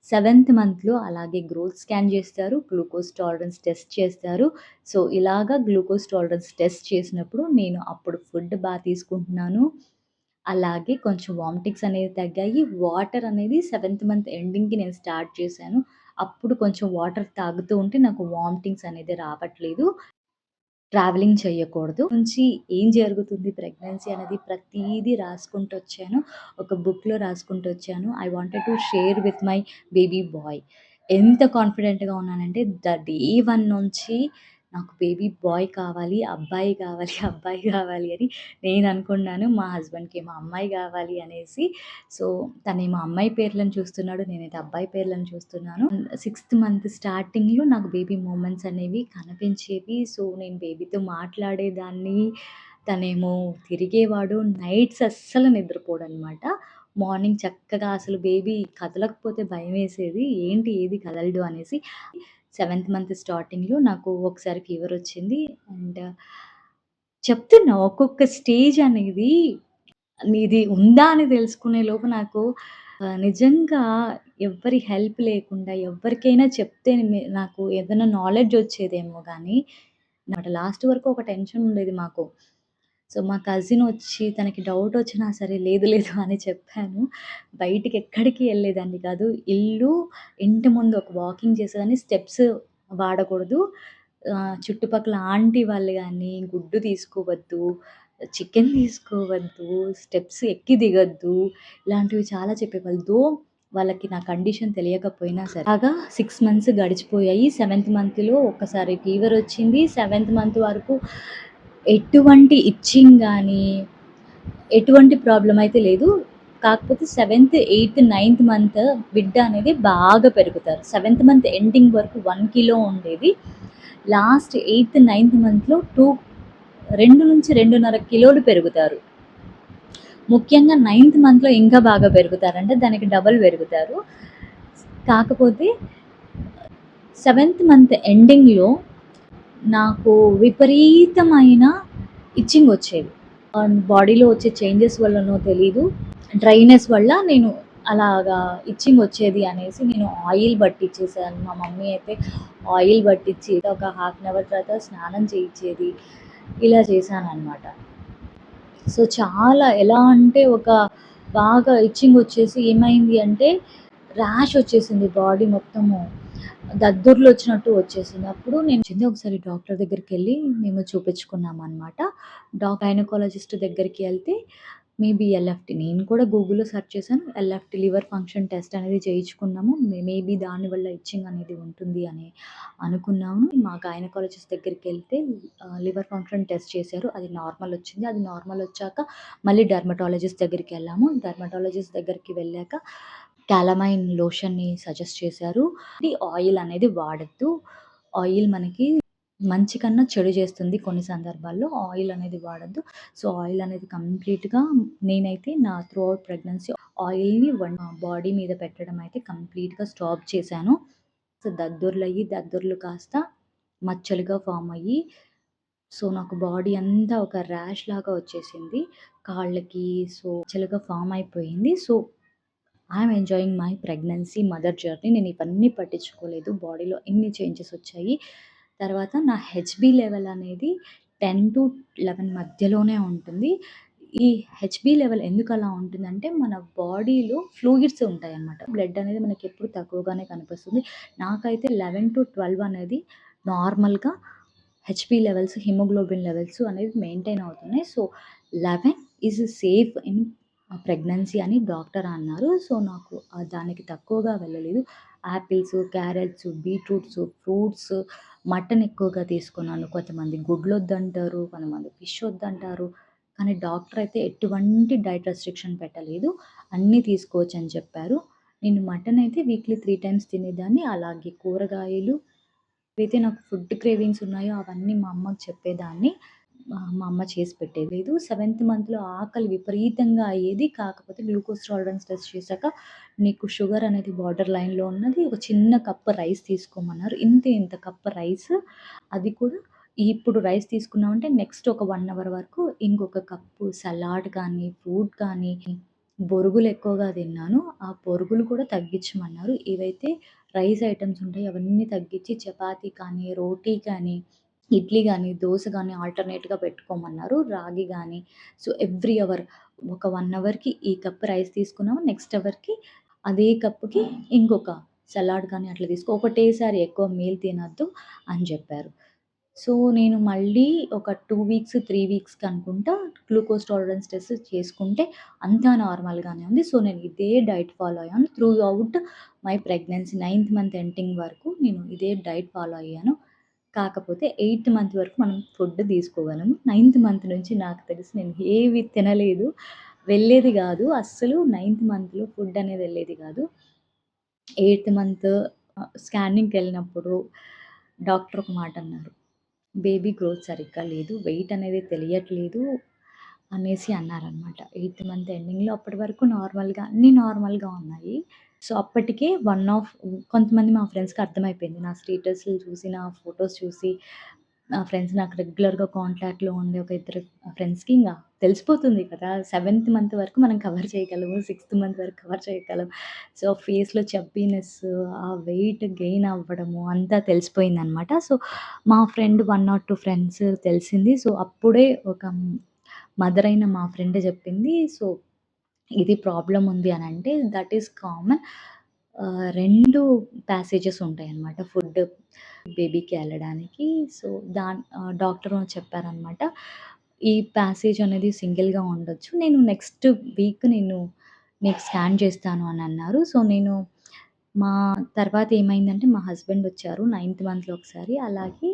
సెవెంత్ మంత్‌లో అలాగే గ్రోత్ స్కాన్ జేస్తారు. గ్లూకోజ్ టాలరెన్స్ టెస్ట్ చేస్తారు. సో, ఇలాగా గ్లూకోజ్ టాలరెన్స్ టెస్ట్ చేసినప్పుడు నేను అప్పుడు ఫుడ్ తీసుకుంటున్నాను. అలాగే కొంచెం వామిటింగ్స్ అనేవి తగ్గాయి. వాటర్ అనేది సెవెంత్ మంత్ ఎండింగ్‌కి నేను స్టార్ట్ చేశాను. అప్పుడు కొంచెం వాటర్ తాగుతూ ఉంటే నాకు వామిటింగ్స్ అనేది రావట్లేదు. ట్రావెలింగ్ చేయకూడదు. నుంచి ఏం జరుగుతుంది ప్రెగ్నెన్సీ అనేది ప్రతీదీ రాసుకుంటొచ్చాను. ఒక బుక్‌లో రాసుకుంటొచ్చాను. I wanted to share with my baby boy. ఎంత కాన్ఫిడెంట్‌గా ఉన్నానంటే డే 1 నుంచి నాకు బేబీ బాయ్ కావాలి, అబ్బాయి కావాలి, అబ్బాయి కావాలి అని నేను అనుకున్నాను. మా హస్బెండ్‌కేమో అమ్మాయి కావాలి అనేసి. సో, తనేమో అమ్మాయి పేర్లను చూస్తున్నాడు. నేనైతే అబ్బాయి పేర్లను చూస్తున్నాను. సిక్స్త్ మంత్ స్టార్టింగ్‌లో నాకు బేబీ మూమెంట్స్ అనేవి కనిపించేవి. సో, నేను బేబీతో మాట్లాడేదాన్ని. తనేమో తిరిగేవాడు. నైట్స్ అస్సలు నిద్రపోడనమాట. మార్నింగ్ చక్కగా అసలు బేబీ కదలకపోతే భయమేసేది. ఏంటి ఏది కదలడు అనేసి. సెవెంత్ మంత్ స్టార్టింగ్‌లో నాకు ఒకసారి ఫీవరొచ్చింది. అండ్ చెప్తున్నా ఒక్కొక్క స్టేజ్ అనేది ఇది ఉందా అని తెలుసుకునే లోపు నాకు నిజంగా ఎవ్వరి హెల్ప్ లేకుండా ఎవ్వరికైనా చెప్తే నాకు ఏదైనా నాలెడ్జ్ వచ్చేదేమో గానీ, లాస్ట్ వరకు ఒక టెన్షన్ ఉండేది మాకు. సో, మా కజిన్ వచ్చి తనకి డౌట్ వచ్చినా సరే లేదు లేదు అని చెప్పాను. బయటికి ఎక్కడికి ఎళ్ళేదాన్ని కాదు. ఇంటి ముందు ఒక వాకింగ్ చేసేదాన్ని. స్టెప్స్ వాడకూడదు. చుట్టుపక్కల ఆంటీ వాళ్ళు గాని, గుడ్డు తీసుకోవద్దు, చికెన్ తీసుకోవద్దు, స్టెప్స్ ఎక్కి దిగొద్దు, ఇలాంటివి చాలా చెప్పేవాళ్ళు. వాళ్ళకి నా కండిషన్ తెలియకపోయినా సరే. అలాగా 6 మంత్స్ గడిచిపోయాయి. సెవెంత్ మంత్‌లో ఒక్కసారి ఫీవరొచ్చింది. సెవెంత్ మంత్ వరకు ఎటువంటి ఇచ్చింగ్ గానీ, ఎటువంటి ప్రాబ్లమ్ అయితే లేదు. కాకపోతే సెవెంత్, ఎయిత్, నైన్త్ మంత్ బిడ్డ అనేది బాగా పెరుగుతారు. సెవెంత్ మంత్ ఎండింగ్ వరకు 1 కిలో ఉండేది. లాస్ట్ ఎయిత్, నైన్త్ మంత్‌లో 2-2.5 కిలోలు పెరుగుతారు. ముఖ్యంగా నైన్త్ మంత్‌లో ఇంకా బాగా పెరుగుతారు. అంటే దానికి డబుల్ పెరుగుతారు. కాకపోతే సెవెంత్ మంత్ ఎండింగ్‌లో నాకు విపరీతమైన ఇచ్చింగ్ వచ్చేది. బాడీలో వచ్చే చేంజెస్ వల్లనో తెలీదు. డ్రైనెస్ వల్ల నేను అలాగా ఇచ్చింగ్ వచ్చేది అనేసి నేను ఆయిల్ పట్టించేసాను. మా మమ్మీ అయితే ఆయిల్ పట్టించి ఒక హాఫ్ అన్ అవర్ తర్వాత స్నానం చేయించేది. ఇలా చేశాననమాట. సో, చాలా ఎలా అంటే బాగా ఇచ్చింగ్ వచ్చేసి ఏమైంది అంటే ర్యాష్ వచ్చేసింది బాడీ మొత్తము. దద్దుర్లు వచ్చినట్టు వచ్చేసింది. అప్పుడు నేను ఒకసారి డాక్టర్ దగ్గరికెళ్ళి మేము చూపించుకున్నామనమాట. గైనకాలజిస్ట్ దగ్గరికి వెళ్తే మేబీ ఎల్ఎఫ్‌టి నేను కూడా గూగుల్‌లో సెర్చ్ చేశాను. ఎల్ఎఫ్‌టి లివర్ ఫంక్షన్ టెస్ట్ అనేది చేయించుకున్నాము. మేబీ దానివల్ల ఇచ్చింగ్ అనేది ఉంటుంది అని అనుకున్నాము. మా గైనకాలజిస్ట్ దగ్గరికెళ్తే లివర్ ఫంక్షన్ టెస్ట్ చేశారు. అది నార్మల్ వచ్చింది. అది నార్మల్ వచ్చాక మళ్ళీ డెర్మటాలజిస్ట్ దగ్గరికెళ్ళాము. డెర్మటాలజిస్ట్ దగ్గరికి వెళ్ళాక క్యాలమైన్ లోషన్‌ని సజెస్ట్ చేశారు. ఆయిల్ అనేది వాడొద్దు. ఆయిల్ మనకి మంచి కన్నా చెడు చేస్తుంది కొన్ని సందర్భాల్లో. ఆయిల్ అనేది వాడొద్దు. సో, ఆయిల్ అనేది కంప్లీట్‌గా నేనైతే నా త్రూ ఔట్ ప్రెగ్నెన్సీ ఆయిల్‌ని బాడీ మీద పెట్టడం అయితే కంప్లీట్‌గా స్టాప్ చేశాను. సో, దద్దుర్లు కాస్త మచ్చలుగా ఫార్మ్ అయ్యి, సో, నాకు బాడీ అంతా ఒక ర్యాష్ లాగా వచ్చేసింది. కాళ్ళకి మచ్చలుగా ఫార్మ్ అయిపోయింది. So, I'm enjoying my pregnancy, mother journey. నేను ఇవన్నీ పట్టించుకోలేదు. బాడీలో ఎన్ని చేంజెస్ వచ్చాయి. తర్వాత నా హెచ్‌బీ లెవెల్ అనేది 10-11 మధ్యలోనే ఉంటుంది. ఈ హెచ్‌బీ లెవెల్ ఎందుకలా ఉంటుందంటే, మన బాడీలో ఫ్లూయిడ్స్ ఉంటాయన్నమాట. బ్లడ్ అనేది మనకెప్పుడు తక్కువగానే కనిపిస్తుంది. నాకైతే 11-12 అనేది నార్మల్‌గా హెచ్‌బీ లెవెల్స్, హిమోగ్లోబిన్ లెవెల్స్ అనేది మెయింటైన్ అవుతున్నాయి. So, 11 is safe in pregnancy అని డాక్టర్ అన్నారు. సో, నాకు దానికి తక్కువగా వెళ్ళలేదు. Apples, carrots, beetroots, fruits, mutton ఎక్కువగా తీసుకున్నాను. కొంతమంది గుడ్లొద్దంటారు, కొంతమంది ఫిష్ వద్దంటారు. కానీ డాక్టర్ అయితే ఎటువంటి డైట్ రెస్ట్రిక్షన్ పెట్టలేదు. అన్నీ తీసుకోవచ్చని చెప్పారు. నేను మటన్ అయితే వీక్లీ 3 టైమ్స్ తినేదాన్ని. అలాగే కూరగాయలు, ఏవైతే నాకు ఫుడ్ క్రేవింగ్స్ ఉన్నాయో అవన్నీ మా అమ్మకి చెప్పేదాన్ని. మా అమ్మ చేసి పెట్టేది లేదు. సెవెంత్ మంత్‌లో ఆకలి విపరీతంగా అయ్యేది. కాకపోతే గ్లూకోజ్ టాలరెన్స్ టెస్ట్ చేశాక నీకు షుగర్ అనేది బార్డర్ లైన్‌లో ఉన్నది. ఒక చిన్న కప్ రైస్ తీసుకోమన్నారు. ఇంతే ఇంత కప్ రైస్, అది కూడా ఇప్పుడు రైస్ తీసుకున్నామంటే నెక్స్ట్ ఒక 1 అవర్ వరకు ఇంకొక కప్పు సలాడ్ కానీ, ఫ్రూట్ కానీ, బొరుగులు ఎక్కువగా తిన్నాను. ఆ బొరుగులు కూడా తగ్గించమన్నారు. ఏవైతే రైస్ ఐటెమ్స్ ఉంటాయో అవన్నీ తగ్గించి చపాతీ కానీ, రోటీ కానీ, ఇడ్లీ గానీ, దోస గానీ ఆల్టర్‌నేట్‌గా పెట్టుకోమన్నారు. రాగి గానీ, సో, ఎవ్రీ అవర్ ఒక 1 అవర్‌కి ఈ కప్ రైస్ తీసుకున్నాము. నెక్స్ట్ అవర్‌కి అదే కప్‌కి ఇంకొక సలాడ్ గానీ అట్లా తీసుకో. ఒకటేసారి ఎక్కువ మీల్ తినొద్దు అని జెప్పారు. సో, నేను మళ్ళీ ఒక 2 వీక్స్, 3 వీక్స్‌కి అనుకుంటా గ్లూకోజ్ టాలరెన్స్ టెస్ట్ చేసుకుంటే అంతా నార్మల్‌గానే ఉంది. సో, నేను ఇదే డైట్ ఫాలో అయ్యాను. Through out my pregnancy ninth month ending వరకు నేను ఇదే డైట్ ఫాలో అయ్యాను. కాకపోతే 8థ్ మంత్ వరకు మనం ఫుడ్ తీసుకోగలము. 9థ్ మంత్ నుంచి నాకు తెలిసి నేను ఏవి తినలేదు. వెళ్ళేది గాదు. అస్సలు 9థ్ మంత్‌లో ఫుడ్ అనేది వెళ్ళేది గాదు. 8థ్ మంత్ స్కానింగ్‌కెళ్ళినప్పుడు డాక్టర్ ఒక మాట అన్నారు. బేబీ గ్రోత్ సరిగ్గా లేదు. వెయిట్ అనేది తెలియట్లేదు అనేసి అన్నారనమాట. 8థ్ మంత్ ఎండింగ్‌లో అప్పటి వరకు నార్మల్‌గా అన్నీ నార్మల్‌గా ఉన్నాయి. సో, అప్పటికే కొంతమంది మా ఫ్రెండ్స్‌కి అర్థమైపోయింది. నా స్టేటస్‌లు చూసి, నా ఫోటోస్ చూసి, నా ఫ్రెండ్స్ నాకు రెగ్యులర్‌గా కాంటాక్ట్‌లో ఉండే ఒక ఇద్దరు ఫ్రెండ్స్‌కి ఇంగ తెలిసిపోతుంది కదా! 7థ్ మంత్ వరకు మనం కవర్ చేయగలము. 6థ్ మంత్ వరకు కవర్ చేయగలం. సో, ఫేస్‌లో చబ్బీనెస్, ఆ వెయిట్ గెయిన్ అవ్వడము అంతా తెలిసిపోయిందనమాట. సో, మా ఫ్రెండ్ 1 ఆర్ 2 ఫ్రెండ్స్ తెలిసింది. సో, అప్పుడే ఒక మదర్ అయిన మా ఫ్రెండ్ చెప్పింది. సో, ఇది ప్రాబ్లమ్ ఉంది అనంటే దట్ ఈస్ కామన్. 2 ప్యాసేజెస్ ఉంటాయన్నమాట ఫుడ్ బేబీకి ఎళ్ళడానికి. సో, డాక్టర్ చెప్పారనమాట. ఈ ప్యాసేజ్ అనేది సింగిల్‌గా ఉండొచ్చు. నెక్స్ట్ వీక్ నీకు స్కాన్ చేస్తాను అని అన్నారు. సో, మా తర్వాత ఏమైందంటే మా హస్బెండ్ వచ్చారు 9థ్ మంత్‌లో ఒకసారి. అలాగే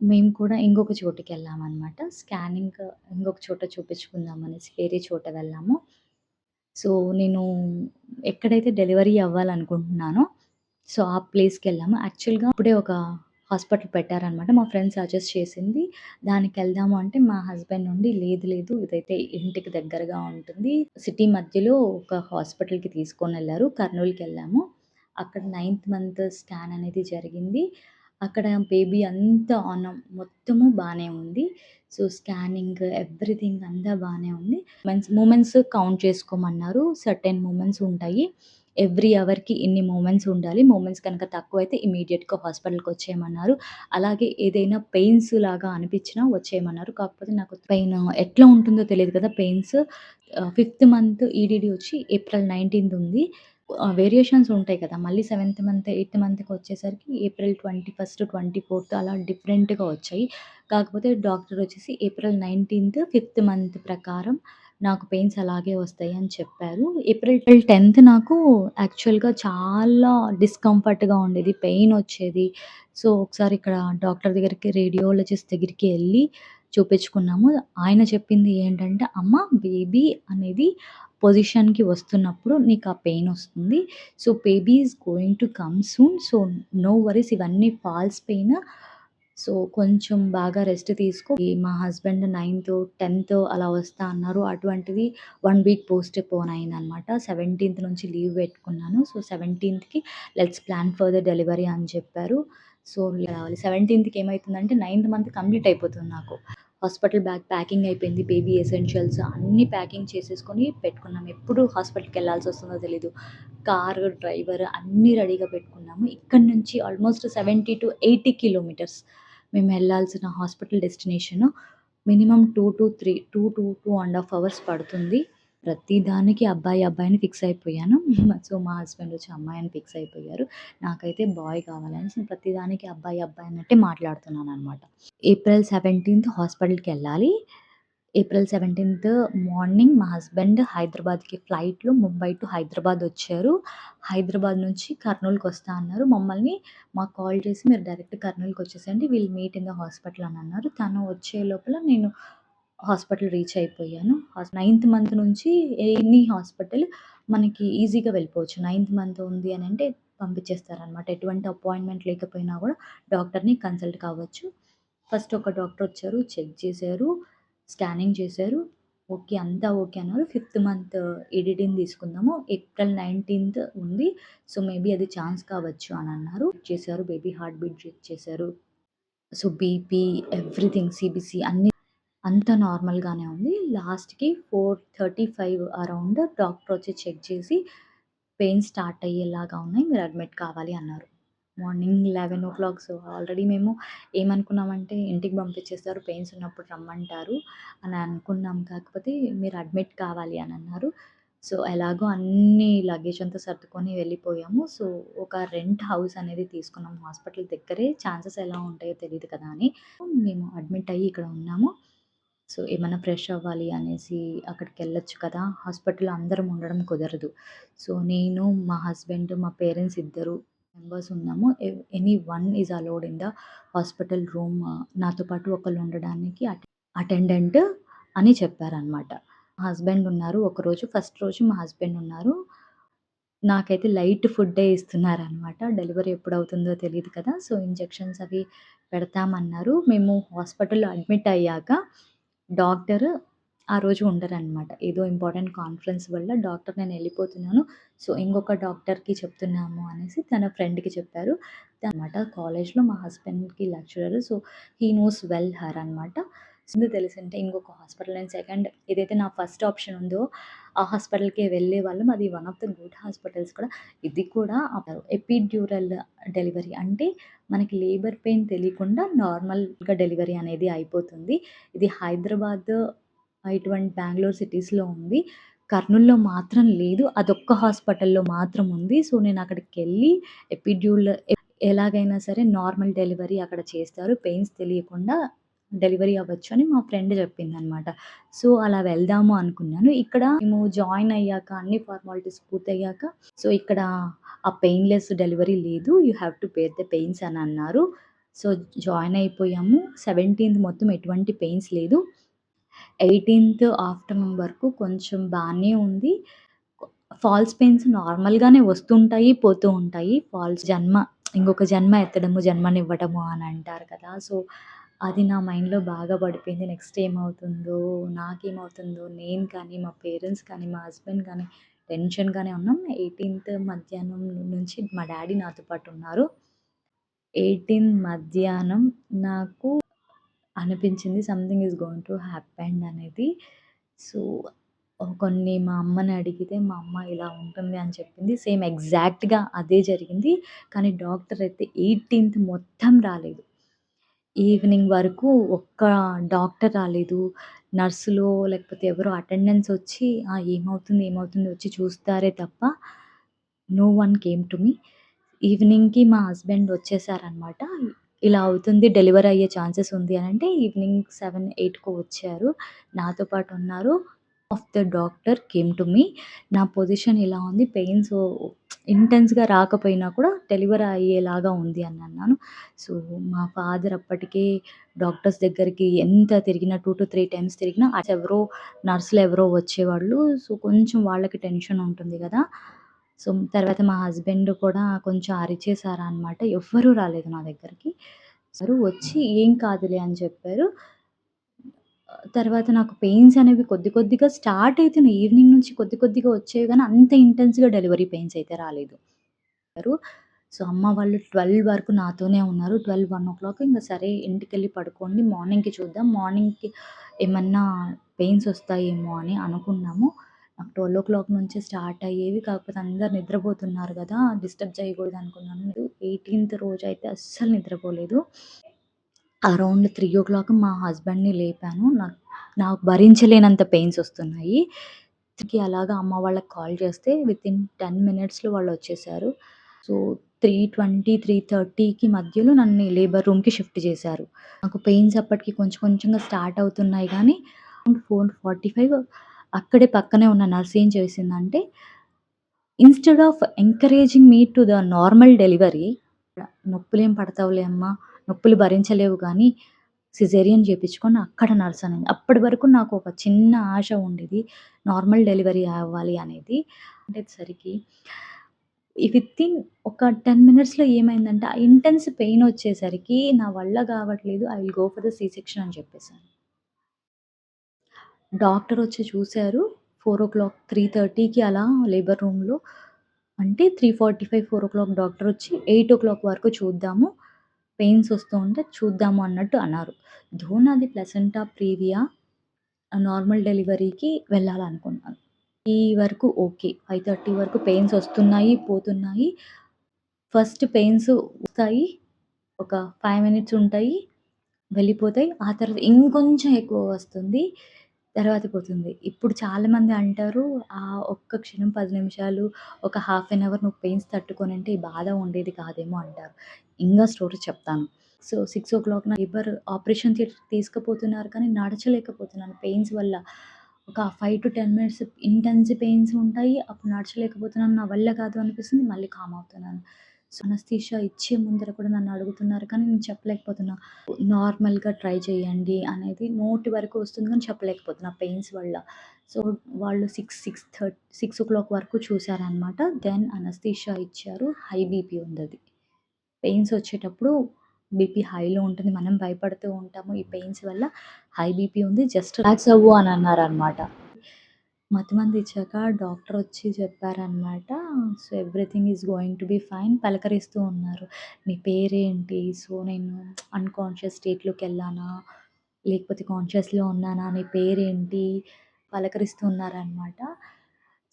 మేము కూడా ఇంకొక చోటికెళ్ళామనమాట. స్కానింగ్ ఇంకొక చోట చూపించుకుందాం అనేసి వేరే చోట వెళ్ళాము. సో, నేను ఎక్కడైతే డెలివరీ అవ్వాలనుకుంటున్నానో, సో, ఆ ప్లేస్‌కెళ్ళాము. యాక్చువల్‌గా అప్పుడే ఒక హాస్పిటల్ పెట్టారనమాట. మా ఫ్రెండ్ సజెస్ట్ చేసింది. దానికెళ్దాము అంటే మా హస్బెండ్ నుండి లేదు లేదు ఇదైతే ఇంటికి దగ్గరగా ఉంటుంది. సిటీ మధ్యలో ఒక హాస్పిటల్‌కి తీసుకొనెళ్లారు. కర్నూల్‌కెళ్ళాము. అక్కడ 9థ్ మంత్ స్కాన్ అనేది జరిగింది. అక్కడ బేబీ అంతా మొత్తము బానే ఉంది. సో, స్కానింగ్ ఎవ్రీథింగ్ అంతా బానే ఉంది. మూమెంట్స్ కౌంట్ చేసుకోమన్నారు. సర్టెన్ మూమెంట్స్ ఉంటాయి. ఎవ్రీ అవర్‌కి ఇన్ని మూమెంట్స్ ఉండాలి. మూమెంట్స్ కనుక తక్కువైతే ఇమ్మీడియేట్‌గా హాస్పిటల్‌కొచ్చేయమన్నారు. అలాగే ఏదైనా పెయిన్స్ లాగా అనిపించినా వచ్చేయమన్నారు. కాకపోతే నాకు పెయిన్ ఎట్లా ఉంటుందో తెలీదు కదా! పెయిన్స్. ఫిఫ్త్ మంత్ ఈడీడీ వచ్చి ఏప్రిల్ 19థ్ ఉంది. వేరియేషన్స్ ఉంటాయి కదా! మళ్ళీ సెవెంత్ మంత్, ఎయిత్ మంత్‌కొచ్చేసరికి ఏప్రిల్ 21, 24 అలా డిఫరెంట్‌గా వచ్చాయి. కాకపోతే డాక్టర్ వచ్చేసి ఏప్రిల్ 19థ్ ఫిఫ్త్ మంత్ ప్రకారం నాకు పెయిన్స్ అలాగే వస్తాయి అని చెప్పారు. ఏప్రిల్ 10థ్ నాకు యాక్చువల్‌గా చాలా డిస్కంఫర్ట్‌గా ఉండేది. పెయిన్ వచ్చేది. సో, ఒకసారి ఇక్కడ డాక్టర్ దగ్గరికి రేడియాలజిస్ట్ దగ్గరికి ఎళ్లి చూపించుకున్నాము. ఆయన చెప్పింది ఏంటంటే, "అమ్మ బేబీ అనేది పొజిషన్‌కి వస్తున్నప్పుడు నీకు ఆ పెయిన్ వస్తుంది. So, baby is going to come soon. So, no worries ఇవన్నీ ఫాల్స్ పెయిన్. సో, కొంచెం బాగా రెస్ట్ తీసుకో." మా హస్బెండ్ 9థ్, 10థ్ అలా వస్తా అన్నారు. అటువంటిది 1 వీక్ పోస్ట్‌పోన్ అయిందనమాట. 17థ్ నుంచి లీవ్ పెట్టుకున్నాను. సో, 17థ్‌కి let's plan for the delivery అని చెప్పారు. సో, రావాలి. 17థ్‌కి ఏమైతుందంటే 9థ్ మంత్ కంప్లీట్ అయిపోతుంది నాకు. హాస్పిటల్ బ్యాగ్ ప్యాకింగ్ అయిపోయింది. బేబీ ఎసెన్షియల్స్ అన్నీ ప్యాకింగ్ చేసేసుకొని పెట్టుకున్నాం. ఎప్పుడు హాస్పిటల్‌కెళ్ళాల్సొస్తుందో తెలీదు. కారు, డ్రైవర్ అన్నీ రెడీగా పెట్టుకున్నాము. ఇక్కడి నుంచి ఆల్మోస్ట్ 70-80 కిలోమీటర్స్ మేమెళ్ళాల్సిన హాస్పిటల్ డెస్టినేషను. మినిమమ్ 2-2 ½ అవర్స్ పడుతుంది. ప్రతి దానికి అబ్బాయి, అబ్బాయిని ఫిక్స్ అయిపోయాను. సో, మా హస్బెండ్ వచ్చి అమ్మాయని ఫిక్స్ అయిపోయారు. నాకైతే బాయ్ కావాలనేసి ప్రతి దానికి అబ్బాయి, అబ్బాయి అన్నట్టే మాట్లాడుతున్నాననమాట. ఏప్రిల్ 17థ్ హాస్పిటల్‌కెళ్ళాలి. ఏప్రిల్ 17థ్ మార్నింగ్ మా హస్బెండ్ హైదరాబాద్‌కి ఫ్లైట్‌లో ముంబై టు హైదరాబాద్ వచ్చారు. హైదరాబాద్ నుంచి కర్నూల్‌కొస్తా అన్నారు. మాకు కాల్ చేసి మీరు డైరెక్ట్ కర్నూల్‌కొచ్చేసేయండి. మీట్ ఇన్ ద హాస్పిటల్ అని అన్నారు. తను వచ్చే లోపల నేను హాస్పిటల్ రీచ్ అయిపోయాను. 9థ్ మంత్ నుంచి ఎనీ హాస్పిటల్ మనకి ఈజీగా వెళ్ళిపోవచ్చు. 9థ్ మంత్ ఉంది అనంటే పంపించేస్తారనమాట. ఎటువంటి అపాయింట్‌మెంట్ లేకపోయినా కూడా డాక్టర్‌ని కన్సల్ట్ కావచ్చు. ఫస్ట్ ఒక డాక్టర్ వచ్చారు, చెక్ చేశారు, స్కానింగ్ చేశారు. ఓకే. అంతా ఓకే అన్నారు. ఫిఫ్త్ మంత్ ఈడీటీని తీసుకుందాము. ఏప్రిల్ 19థ్ ఉంది. సో, మేబీ అది ఛాన్స్ కావచ్చు అని అన్నారు. చేశారు. బేబీ హార్ట్ బీట్ చెక్ చేశారు. సో, బీపీ, ఎవ్రీథింగ్, సీబీసీ అన్నీ అంతా నార్మల్‌గానే ఉంది. లాస్ట్‌కి 4:35 అరౌండ్ డాక్టర్ వచ్చి చెక్ చేసి పెయిన్స్ స్టార్ట్ అయ్యేలాగా ఉన్నాయి. మీరు అడ్మిట్ కావాలి అన్నారు. మార్నింగ్ 11:00. సో, ఆల్రెడీ మేము ఏమనుకున్నామంటే ఇంటికి పంపించేస్తారు. పెయిన్స్ ఉన్నప్పుడు రమ్మంటారు అని అనుకున్నాం. కాకపోతే మీరు అడ్మిట్ కావాలి అని అన్నారు. సో, ఎలాగో అన్నీ లగేజ్ అంతా సర్దుకొని వెళ్ళిపోయాము. సో, ఒక రెంట్ హౌస్ అనేది తీసుకున్నాం. హాస్పిటల్ దగ్గరే, ఛాన్సెస్ ఎలా ఉంటాయో తెలీదు కదా అని. మేము అడ్మిట్ అయ్యి ఇక్కడ ఉన్నాము. సో, ఏమన్నా ఫ్రెష్ అవ్వాలి అనేసి అక్కడికెళ్ళొచ్చు కదా! హాస్పిటల్‌లో అందరం ఉండడం కుదరదు. సో, నేను, మా హస్బెండ్, మా పేరెంట్స్ ఇద్దరు మెంబర్స్ ఉన్నాము. Any one is allowed in the hospital room. నాతో పాటు ఒకళ్ళు ఉండడానికి అటెండెంట్ అని చెప్పారనమాట. మా హస్బెండ్ ఉన్నారు. ఒకరోజు ఫస్ట్ రోజు మా హస్బెండ్ ఉన్నారు. నాకైతే లైట్ ఫుడ్డే ఇస్తున్నారనమాట. డెలివరీ ఎప్పుడవుతుందో తెలీదు కదా! సో, ఇంజెక్షన్స్ అవి పెడతామన్నారు. మేము హాస్పిటల్‌లో అడ్మిట్ అయ్యాక డాక్టర్ ఆ రోజు ఉండరనమాట. ఏదో ఇంపార్టెంట్ కాన్ఫరెన్స్ వల్ల డాక్టర్ నేనెళ్ళిపోతున్నాను. సో, ఇంకొక డాక్టర్‌కి చెప్తున్నాము అనేసి తన ఫ్రెండ్‌కి చెప్పారు. అనమాట. కాలేజ్‌లో మా హస్బెండ్‌కి lecturer. So, he knows well her అనమాట. ముందు తెలిసుంటే ఇంకొక హాస్పిటల్ నేను సెకండ్ ఏదైతే నా ఫస్ట్ ఆప్షన్ ఉందో ఆ హాస్పిటల్‌కే వెళ్ళేవాళ్ళం. అది one of the good hospitals కూడా. ఇది కూడా ఎపిడ్యూరల్ డెలివరీ అంటే మనకి లేబర్ పెయిన్ తెలియకుండా నార్మల్‌గా డెలివరీ అనేది అయిపోతుంది. ఇది హైదరాబాద్, ఇటువంటి బెంగుళూరు సిటీస్‌లో ఉంది. కర్నూల్‌లో మాత్రం లేదు. అదొక్క హాస్పిటల్‌లో మాత్రం ఉంది. సో, నేను అక్కడికెళ్ళి ఎలాగైనా సరే నార్మల్ డెలివరీ అక్కడ చేస్తారు. పెయిన్స్ తెలియకుండా డెలివరీ అవ్వచ్చు అని మా ఫ్రెండ్ చెప్పిందనమాట. సో, అలా వెళ్దాము అనుకున్నాను. ఇక్కడ మేము జాయిన్ అయ్యాక అన్ని ఫార్మాలిటీస్ పూర్తయ్యాక సో, ఇక్కడ ఆ పెయిన్‌లెస్ డెలివరీ లేదు. You have to bear the pains అని అన్నారు. సో, జాయిన్ అయిపోయాము. 17థ్ మొత్తం ఎటువంటి పెయిన్స్ లేదు. 18థ్ ఆఫ్టర్‌నూన్ వరకు కొంచెం బానే ఉంది. ఫాల్స్ పెయిన్స్ నార్మల్‌గానే వస్తుంటాయి, పోతూ ఉంటాయి. ఇంకొక జన్మ ఎత్తడము, జన్మనివ్వడము అని అంటారు కదా! సో, అది నా మైండ్‌లో బాగా పడిపోయింది. నెక్స్ట్ ఏమవుతుందో, నాకేమవుతుందో, నేను కానీ, మా పేరెంట్స్ కానీ, మా హస్బెండ్ కానీ టెన్షన్‌గానే ఉన్నాం. 18థ్ మధ్యాహ్నం నుంచి మా డ్యాడీ నాతో పాటు ఉన్నారు. 18 మధ్యాహ్నం నాకు అనిపించింది something is going to happened అనేది. సో, కొన్ని మా అమ్మని అడిగితే మా అమ్మ ఇలా ఉంటుంది అని చెప్పింది. సేమ్ ఎగ్జాక్ట్‌గా అదే జరిగింది. కానీ డాక్టర్ అయితే 18థ్ మొత్తం రాలేదు. ఈవినింగ్ వరకు ఒక్క డాక్టర్ రాలేదు. నర్సులో లేకపోతే ఎవరో అటెండెన్స్ వచ్చి ఏమవుతుంది, ఏమవుతుంది వచ్చి చూస్తారే తప్ప నో వన్ కేమ్ టు మీ. ఈవినింగ్‌కి మా హస్బెండ్ వచ్చేసారనమాట. ఇలా అవుతుంది, డెలివరీ అయ్యే ఛాన్సెస్ ఉంది అనంటే ఈవినింగ్ 7, 8కో వచ్చారు. నాతో పాటు ఉన్నారు. Of the doctor came to me. నా పొజిషన్ ఇలా ఉంది. పెయిన్స్ ఇంటెన్స్‌గా రాకపోయినా కూడా డెలివరీ అయ్యేలాగా ఉంది అని అన్నాను. సో, మా ఫాదర్ అప్పటికే డాక్టర్స్ దగ్గరికి ఎంత తిరిగినా 2-3 టైమ్స్ తిరిగినా నర్సులు ఎవరో వచ్చేవాళ్ళు. సో, కొంచెం వాళ్ళకి టెన్షన్ ఉంటుంది గదా! సో, తర్వాత మా హస్బెండ్ కూడా కొంచెం అరిచేసారనమాట. ఎవ్వరూ రాలేదు నా దగ్గరికి. వచ్చి "ఏం కాదులే" అని చెప్పారు. తర్వాత నాకు పెయిన్స్ అనేవి కొద్ది కొద్దిగా స్టార్ట్ అయితున్నాయి. ఈవినింగ్ నుంచి కొద్ది కొద్దిగా వచ్చేవి గానీ అంత ఇంటెన్స్‌గా డెలివరీ పెయిన్స్ అయితే రాలేదు. సో, అమ్మ వాళ్ళు 12 వరకు నాతోనే ఉన్నారు. 12, 1 ఇంక సరే ఇంటికెళ్ళి పడుకోండి. మార్నింగ్‌కి చూద్దాం. మార్నింగ్‌కి ఏమన్నా పెయిన్స్ వస్తాయేమో అని అనుకున్నాము. నాకు 12 నుంచే స్టార్ట్ అయ్యేవి. కాకపోతే అందరూ నిద్రపోతున్నారు గదా! డిస్టర్బ్ చేయకూడదు అనుకున్నాను. 18థ్ రోజైతే అస్సలు నిద్రపోలేదు. అరౌండ్ 3 మా హస్బెండ్‌ని లేపాను. నాకు భరించలేనంత పెయిన్స్ వస్తున్నాయి. 3కి అలాగా అమ్మ వాళ్ళకి కాల్ చేస్తే వితిన్ 10 మినిట్స్‌లో వాళ్ళొచ్చేసారు. సో, 3:20, 3:30కి మధ్యలో నన్ను లేబర్ రూమ్‌కి షిఫ్ట్ చేశారు. నాకు పెయిన్స్ అప్పటికి కొంచెం కొంచెంగా స్టార్ట్ అవుతున్నాయి గానీ 4:45 అక్కడే పక్కనే ఉన్న నర్స్ ఏం చేసిందంటే, instead of encouraging me to the normal delivery, "నొప్పులేం పడతావులే అమ్మా, నొప్పులు భరించలేవు గానీ సిజేరియన్ చేపించుకొని" అక్కడ నర్స్ అనింది. అప్పటి వరకు నాకు ఒక చిన్న ఆశ ఉండేది. నార్మల్ డెలివరీ అవ్వాలి అనేది. ఉండేసరికి వితిన్ ఒక 10 మినిట్స్‌లో ఏమైందంటే, ఆ ఇంటెన్స్ పెయిన్ వచ్చేసరికి నా వల్ల కావట్లేదు. I will go for the C section అని చెప్పేసాను. డాక్టర్ వచ్చి చూసారు. 4:00, 3:30కి అలా లేబర్ రూమ్‌లో అంటే 3:45, 4:00 డాక్టర్ వచ్చి 8:00 వరకు చూద్దాము. పెయిన్స్ వస్తూ ఉంటే చూద్దాము అన్నట్టు అన్నారు. దో నాది ప్లసెంటా ప్రీవియా నార్మల్ డెలివరీకి వెళ్ళాలనుకున్నాను. ఈ వరకు ఓకే. 5:30 వరకు పెయిన్స్ వస్తున్నాయి, పోతున్నాయి. ఫస్ట్ పెయిన్స్ వస్తాయి. ఒక 5 మినిట్స్ ఉంటాయి. వెళ్ళిపోతాయి. ఆ తర్వాత ఇంకొంచెం ఎక్కువ వస్తుంది. తర్వాత పోతుంది. ఇప్పుడు చాలామంది అంటారు, ఒక్క క్షణం 10 నిమిషాలు, ఒక హాఫ్ ఎన్ అవర్ నువ్వు పెయిన్స్ తట్టుకొనుంటే ఈ బాధ ఉండేది కాదేమో అంటారు. ఇంగా స్టోరీ చెప్తాను. సో, 6:00 నా లేబర్ ఆపరేషన్ థియేటర్‌కి తీసుకుపోతున్నారు కానీ నడచలేకపోతున్నాను పెయిన్స్ వల్ల. ఒక 5-10 మినిట్స్ ఇంటెన్స్ పెయిన్స్ ఉంటాయి. అప్పుడు నడచలేకపోతున్నాను. నా వల్ల కాదు అనిపిస్తుంది. మళ్ళీ కామ్ అవుతున్నాను. సో, అనస్థీషియా ఇచ్చే ముందర కూడా నన్ను అడుగుతున్నారు కానీ నేను చెప్పలేకపోతున్నా. నార్మల్‌గా ట్రై చేయండి అనేది నోటి వరకు వస్తుంది కానీ చెప్పలేకపోతున్నా పెయిన్స్ వల్ల. సో, వాళ్ళు 6:00 వరకు చూసారనమాట. దెన్ అనస్థీషియా ఇచ్చారు. హై బీపీ ఉందది. పెయిన్స్ వచ్చేటప్పుడు బీపీ హైలో ఉంటుంది. మనం భయపడుతూ ఉంటాము. ఈ పెయిన్స్ వల్ల హై బీపీ ఉంది. జస్ట్ రిలాక్స్ అవ్వు అని అన్నారనమాట. మత్తుమందు ఇచ్చాక డాక్టర్ వచ్చి చెప్పారనమాట. So, everything is going to be fine పలకరిస్తూ ఉన్నారు. నీ పేరేంటి? సో, నేను అన్‌కాన్షియస్ స్టేట్‌లోకెళ్ళానా? లేకపోతే కాన్షియస్‌లో ఉన్నానా? నీ పేరేంటి? పలకరిస్తూ ఉన్నారనమాట.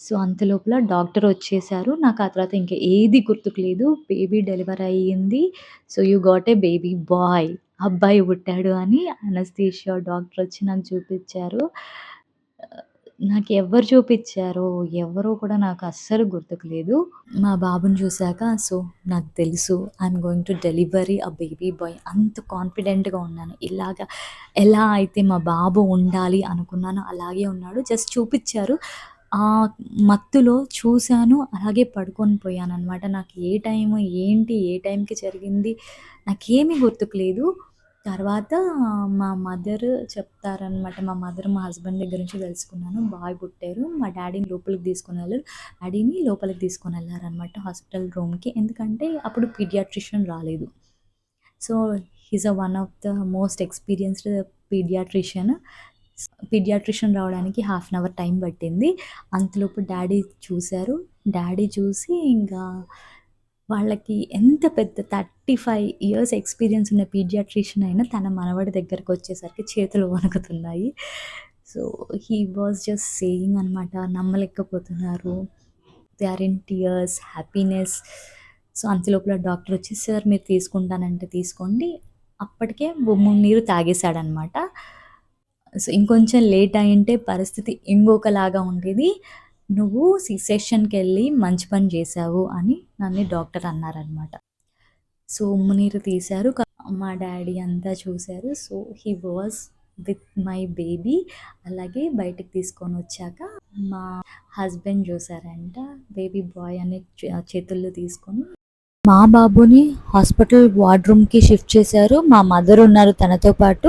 సో, అంతలోపల డాక్టర్ వచ్చేసారు. నాకు ఆ తర్వాత ఇంక ఏది గుర్తుకు లేదు. బేబీ డెలివరీ అయ్యింది. So, you got a baby bye. అబ్బాయి పుట్టాడు అని అనస్థీషియా డాక్టర్ వచ్చి నాకు చూపిచ్చారు. నాకెవ్వరు చూపిచ్చారో, ఎవరో కూడా నాకు అస్సలు గుర్తుకు లేదు. మా బాబుని చూసాక సో, నాకు తెలుసు I'm going to delivery a baby bye అంత కాన్ఫిడెంట్‌గా ఉన్నాను. ఎలా అయితే మా బాబు ఉండాలి అనుకున్నానో అలాగే ఉన్నాడు. జస్ట్ చూపిచ్చారు. ఆ మత్తులో చూసాను. అలాగే పడుకొని పోయాననమాట. నాకు ఏ టైము, ఏంటి, ఏ టైంకి జరిగింది నాకేమీ గుర్తుకు లేదు. తర్వాత మా మదర్ చెప్తారనమాట. మా హస్బెండ్ దగ్గర నుంచి తెలుసుకున్నాను. బాయ్ పుట్టారు. మా డ్యాడీని లోపలికి తీసుకొనెళ్లారనమాట హాస్పిటల్ రూమ్‌కి. ఎందుకంటే అప్పుడు పీడియాట్రిషియన్ రాలేదు. So, he's one of the most experienced paediatrician రావడానికి హాఫ్ అన్ అవర్ టైం పట్టింది. అంతలోపు డ్యాడీ చూసారు. డ్యాడీ చూసి ఇంకా వాళ్ళకి ఎంత పెద్ద 35 ఇయర్స్ ఎక్స్‌పీరియన్స్ ఉన్న పీడియాట్రిషియన్ అయినా తన మనవడి దగ్గరకొచ్చేసరికి చేతులు వణుకుతున్నాయి. So, he was just saying అనమాట. నమ్మలేకపోతున్నారు. They are in tears, happiness. So, అంతలోపల డాక్టర్ వచ్చి, "సార్ మీరు తీసుకుంటానంటే తీసుకోండి." అప్పటికే నీరు తాగేసాడనమాట. సో, ఇంకొంచెం లేట్ అయ్యుంటే పరిస్థితి ఇంకొకలాగా ఉండేది. నువ్వు సి సెక్షన్‌కెళ్ళి మంచి పని చేశావు అని నన్ను డాక్టర్ అన్నారనమాట. సో, ఉమ్మునీరు తీశారు. మా డ్యాడీ అంతా చూసారు. So, he was with my baby. అలాగే బయటికి తీసుకొనొచ్చాక మా హస్బెండ్ చూసారంట. బేబీ బాయ్ అని చేతుల్లో తీసుకొని మా బాబుని హాస్పిటల్ వార్డ్‌రూమ్‌కి షిఫ్ట్ చేశారు. మా మదర్ ఉన్నారు తనతో పాటు.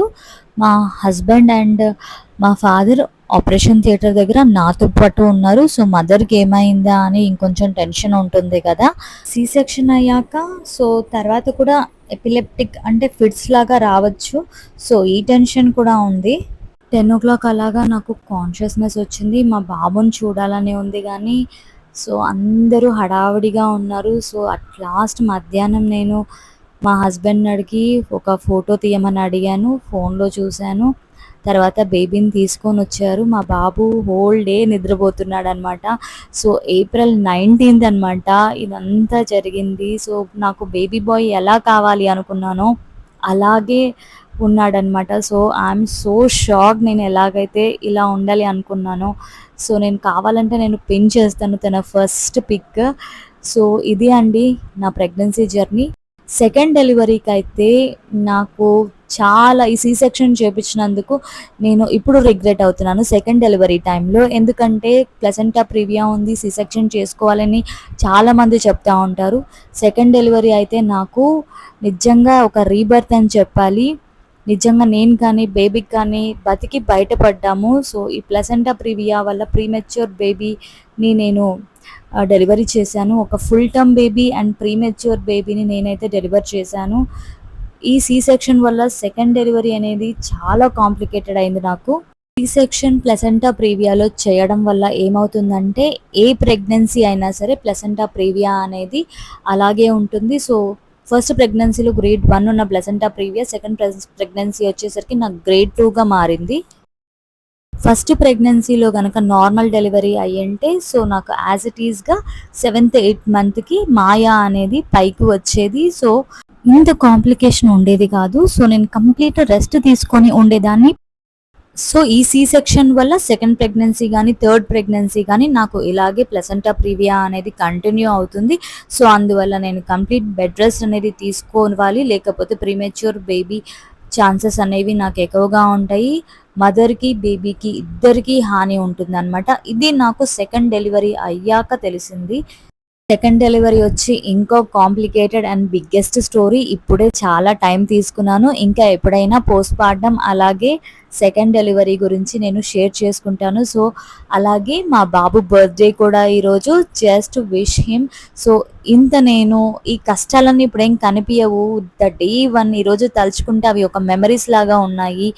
మా హస్బెండ్ అండ్ మా ఫాదర్ ఆపరేషన్ థియేటర్ దగ్గర నాతో పాటు ఉన్నారు. సో, మదర్‌కి ఏమైందా అని ఇంకొంచెం టెన్షన్ ఉంటుంది కదా! సి సెక్షన్ అయ్యాక సో, తర్వాత కూడా ఎపిలెప్టిక్ అంటే ఫిట్స్ లాగా రావచ్చు. సో, ఈ టెన్షన్ కూడా ఉంది. 10:00 అలాగా నాకు కాన్షియస్‌నెస్ వచ్చింది. మా బాబుని చూడాలని ఉంది గానీ సో, అందరూ హడావిడిగా ఉన్నారు. సో, అట్ లాస్ట్ మధ్యాహ్నం నేను మా హస్బెండ్‌ని అడిగి ఒక ఫోటో తీయమని అడిగాను. ఫోన్‌లో చూశాను. తర్వాత బేబీని తీసుకొనొచ్చారు. మా బాబు హోల్ డే నిద్రపోతున్నాడనమాట. సో, ఏప్రిల్ 19థ్ అనమాట ఇదంతా జరిగింది. సో, నాకు బేబీ బాయ్ ఎలా కావాలి అనుకున్నానో అలాగే ఉన్నాడనమాట. So, I'm so shocked. నేను ఎలాగైతే ఇలా ఉండాలి అనుకున్నానో. సో, నేను కావాలంటే నేను పిన్ చేస్తాను తన ఫస్ట్ పిక్. సో, ఇది అండి నా ప్రెగ్నెన్సీ జర్నీ. సెకండ్ డెలివరీకైతే నాకు చాలా ఈ సి సెక్షన్ చేపించినందుకు నేను ఇప్పుడు రిగ్రెట్ అవుతున్నాను సెకండ్ డెలివరీ టైంలో. ఎందుకంటే ప్లసెంటా ప్రీవియా ఉంది. సి సెక్షన్ చేసుకోవాలని చాలామంది చెప్తా ఉంటారు. సెకండ్ డెలివరీ అయితే నాకు నిజంగా ఒక రీబర్త్ అని చెప్పాలి. నిజంగా నేను కానీ బేబీకి కానీ బతికి బయటపడ్డాము. సో ఈ ప్లసెంటా ప్రివియా వల్ల ప్రీమెచ్యూర్ బేబీని నేను డెలివరీ చేశాను. ఒక full term baby and premature బేబీని నేనైతే డెలివర్ చేశాను. ఈ సి సెక్షన్ వల్ల సెకండ్ డెలివరీ అనేది చాలా కాంప్లికేటెడ్ అయింది నాకు. సి సెక్షన్ ప్లసెంటా ప్రీవియాలో చేయడం వల్ల ఏమవుతుందంటే ఏ ప్రెగ్నెన్సీ అయినా సరే ప్లసెంటా ప్రీవియా అనేది అలాగే ఉంటుంది. సో ఫస్ట్ ప్రెగ్నెన్సీలో గ్రేడ్ 1 ఉన్న ప్లసెంటా ప్రీవియా సెకండ్ ప్రెగ్నెన్సీ వచ్చేసరికి నాకు గ్రేడ్ 2గా మారింది. ఫస్ట్ ప్రెగ్నెన్సీలో కనుక నార్మల్ డెలివరీ అయ్యింటే సో నాకు యాజ్ ఇట్ ఈస్గా 7th 8th మంత్కి మాయా అనేది పైకి వచ్చేది. సో ఇంత కాంప్లికేషన్ ఉండేది కాదు. సో నేను కంప్లీట్ రెస్ట్ తీసుకొని ఉండేదాన్ని. సో ఈ సి సెక్షన్ వల్ల సెకండ్ ప్రెగ్నెన్సీ కానీ థర్డ్ ప్రెగ్నెన్సీ కానీ నాకు ఇలాగే ప్లసెంటా ప్రీవియా అనేది కంటిన్యూ అవుతుంది. సో అందువల్ల నేను కంప్లీట్ బెడ్ రెస్ట్ అనేది తీసుకోవాలి, లేకపోతే ప్రీమెచ్యూర్ బేబీ ఛాన్సెస్ అనేవి నాకు ఎక్కువగా ఉంటాయి. మదర్కి బేబీకి ఇద్దరికి హాని ఉంటుంది అనమాట. ఇది నాకు సెకండ్ డెలివరీ అయ్యాక తెలిసింది. సెకండ్ డెలివరీ వచ్చి ఇంకో కాంప్లికేటెడ్ అండ్ బిగ్గెస్ట్ స్టోరీ. ఇప్పుడే చాలా టైం తీసుకున్నాను. ఇంకా ఎప్పుడైనా పోస్ట్ పార్టమ్ అలాగే సెకండ్ డెలివరీ గురించి నేను షేర్ చేసుకుంటాను. సో అలాగే మా బాబు బర్త్డే కూడా ఈరోజు. Just wish him. సో ఇంత నేను ఈ కష్టాలన్నీ ఇప్పుడేం కనిపించవు. ద డే 1 ఈరోజు తలుచుకుంటే అవి ఒక మెమరీస్ లాగా ఉన్నాయి.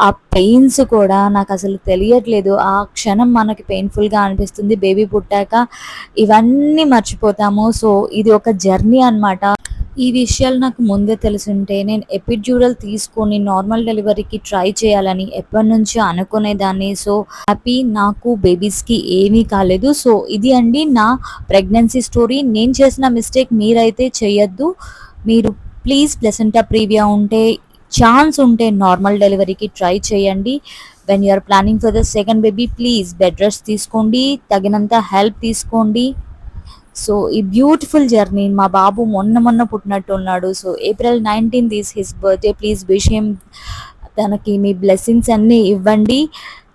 ఆ పెయిన్స్ కూడా నాకు అసలు తెలియట్లేదు. ఆ క్షణం మనకి పెయిన్ఫుల్గా అనిపిస్తుంది. బేబీ పుట్టాక ఇవన్నీ మర్చిపోతాము. సో ఇది ఒక జర్నీ అన్నమాట. ఈ విషయాలు నాకు ముందే తెలుసుంటే నేను ఎపిడ్యూరల్ తీసుకొని నార్మల్ డెలివరీకి ట్రై చేయాలని ఎప్పటి నుంచో అనుకునేదాన్ని. సో హ్యాపీ, నాకు బేబీస్కి ఏమీ కాలేదు. సో ఇది అండి నా ప్రెగ్నెన్సీ స్టోరీ. నేను చేసిన మిస్టేక్ మీరైతే చేయొద్దు. మీరు ప్లీజ్ ప్లసెంటా ప్రీవియా ఉంటే ఛాన్స్ ఉంటే నార్మల్ డెలివరీకి ట్రై చేయండి. When you are planning for the second baby please bed rest తీసుకోండి, తగినంత హెల్ప్ తీసుకోండి. సో ఈ బ్యూటిఫుల్ జర్నీ. మా బాబు మొన్న పుట్టినట్టు ఉన్నాడు. So April 19th is his birthday. Please wish him. తనకి మీ బ్లెస్సింగ్స్ అన్నీ ఇవ్వండి.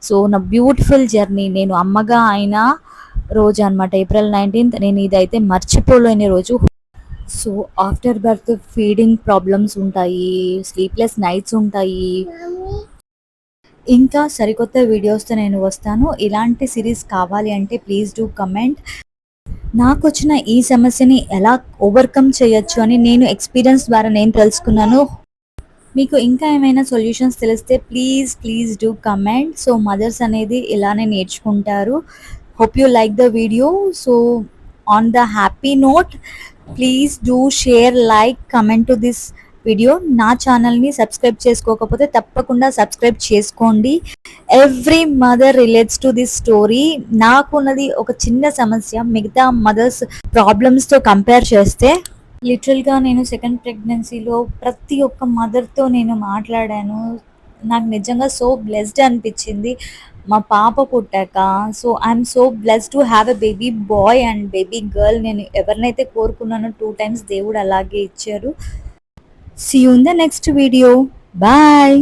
సో నా బ్యూటిఫుల్ జర్నీ నేను అమ్మగా అయిన రోజు అనమాట April 19th. నేను ఇదైతే మర్చిపోలేని రోజు. So after birth feeding problems ఉంటాయి, స్లీప్లెస్ నైట్స్ ఉంటాయి. ఇంకా సరికొత్త వీడియోస్తో నేను వస్తాను. ఇలాంటి సిరీస్ కావాలి అంటే ప్లీజ్ డూ కమెంట్. నాకు వచ్చిన ఈ సమస్యని ఎలా ఓవర్కమ్ చేయొచ్చు అని నేను ఎక్స్పీరియన్స్ ద్వారా నేను తెలుసుకున్నాను. మీకు ఇంకా ఏమైనా సొల్యూషన్స్ తెలిస్తే please do comment. So mothers అనేది ఇలానే నేర్చుకుంటారు. Hope you like the video. So on the happy note please do share, like, comment to this video. నా ఛానల్ని సబ్స్క్రైబ్ చేసుకోకపోతే తప్పకుండా సబ్స్క్రైబ్ చేసుకోండి. Every mother relates to this story. నాకున్నది ఒక చిన్న సమస్య, మిగతా మదర్స్ ప్రాబ్లమ్స్తో కంపేర్ చేస్తే లిటరల్గా నేను సెకండ్ ప్రెగ్నెన్సీలో ప్రతి ఒక్క మదర్తో నేను మాట్లాడాను. నాకు నిజంగా సో బ్లెస్డ్ అనిపించింది మా పాప పుట్టాక. So I'm so blessed to have a baby bye and baby girl. నేను ఎవరినైతే కోరుకున్నానో 2 times దేవుడు అలాగే ఇచ్చారు. See you in the next video. Bye.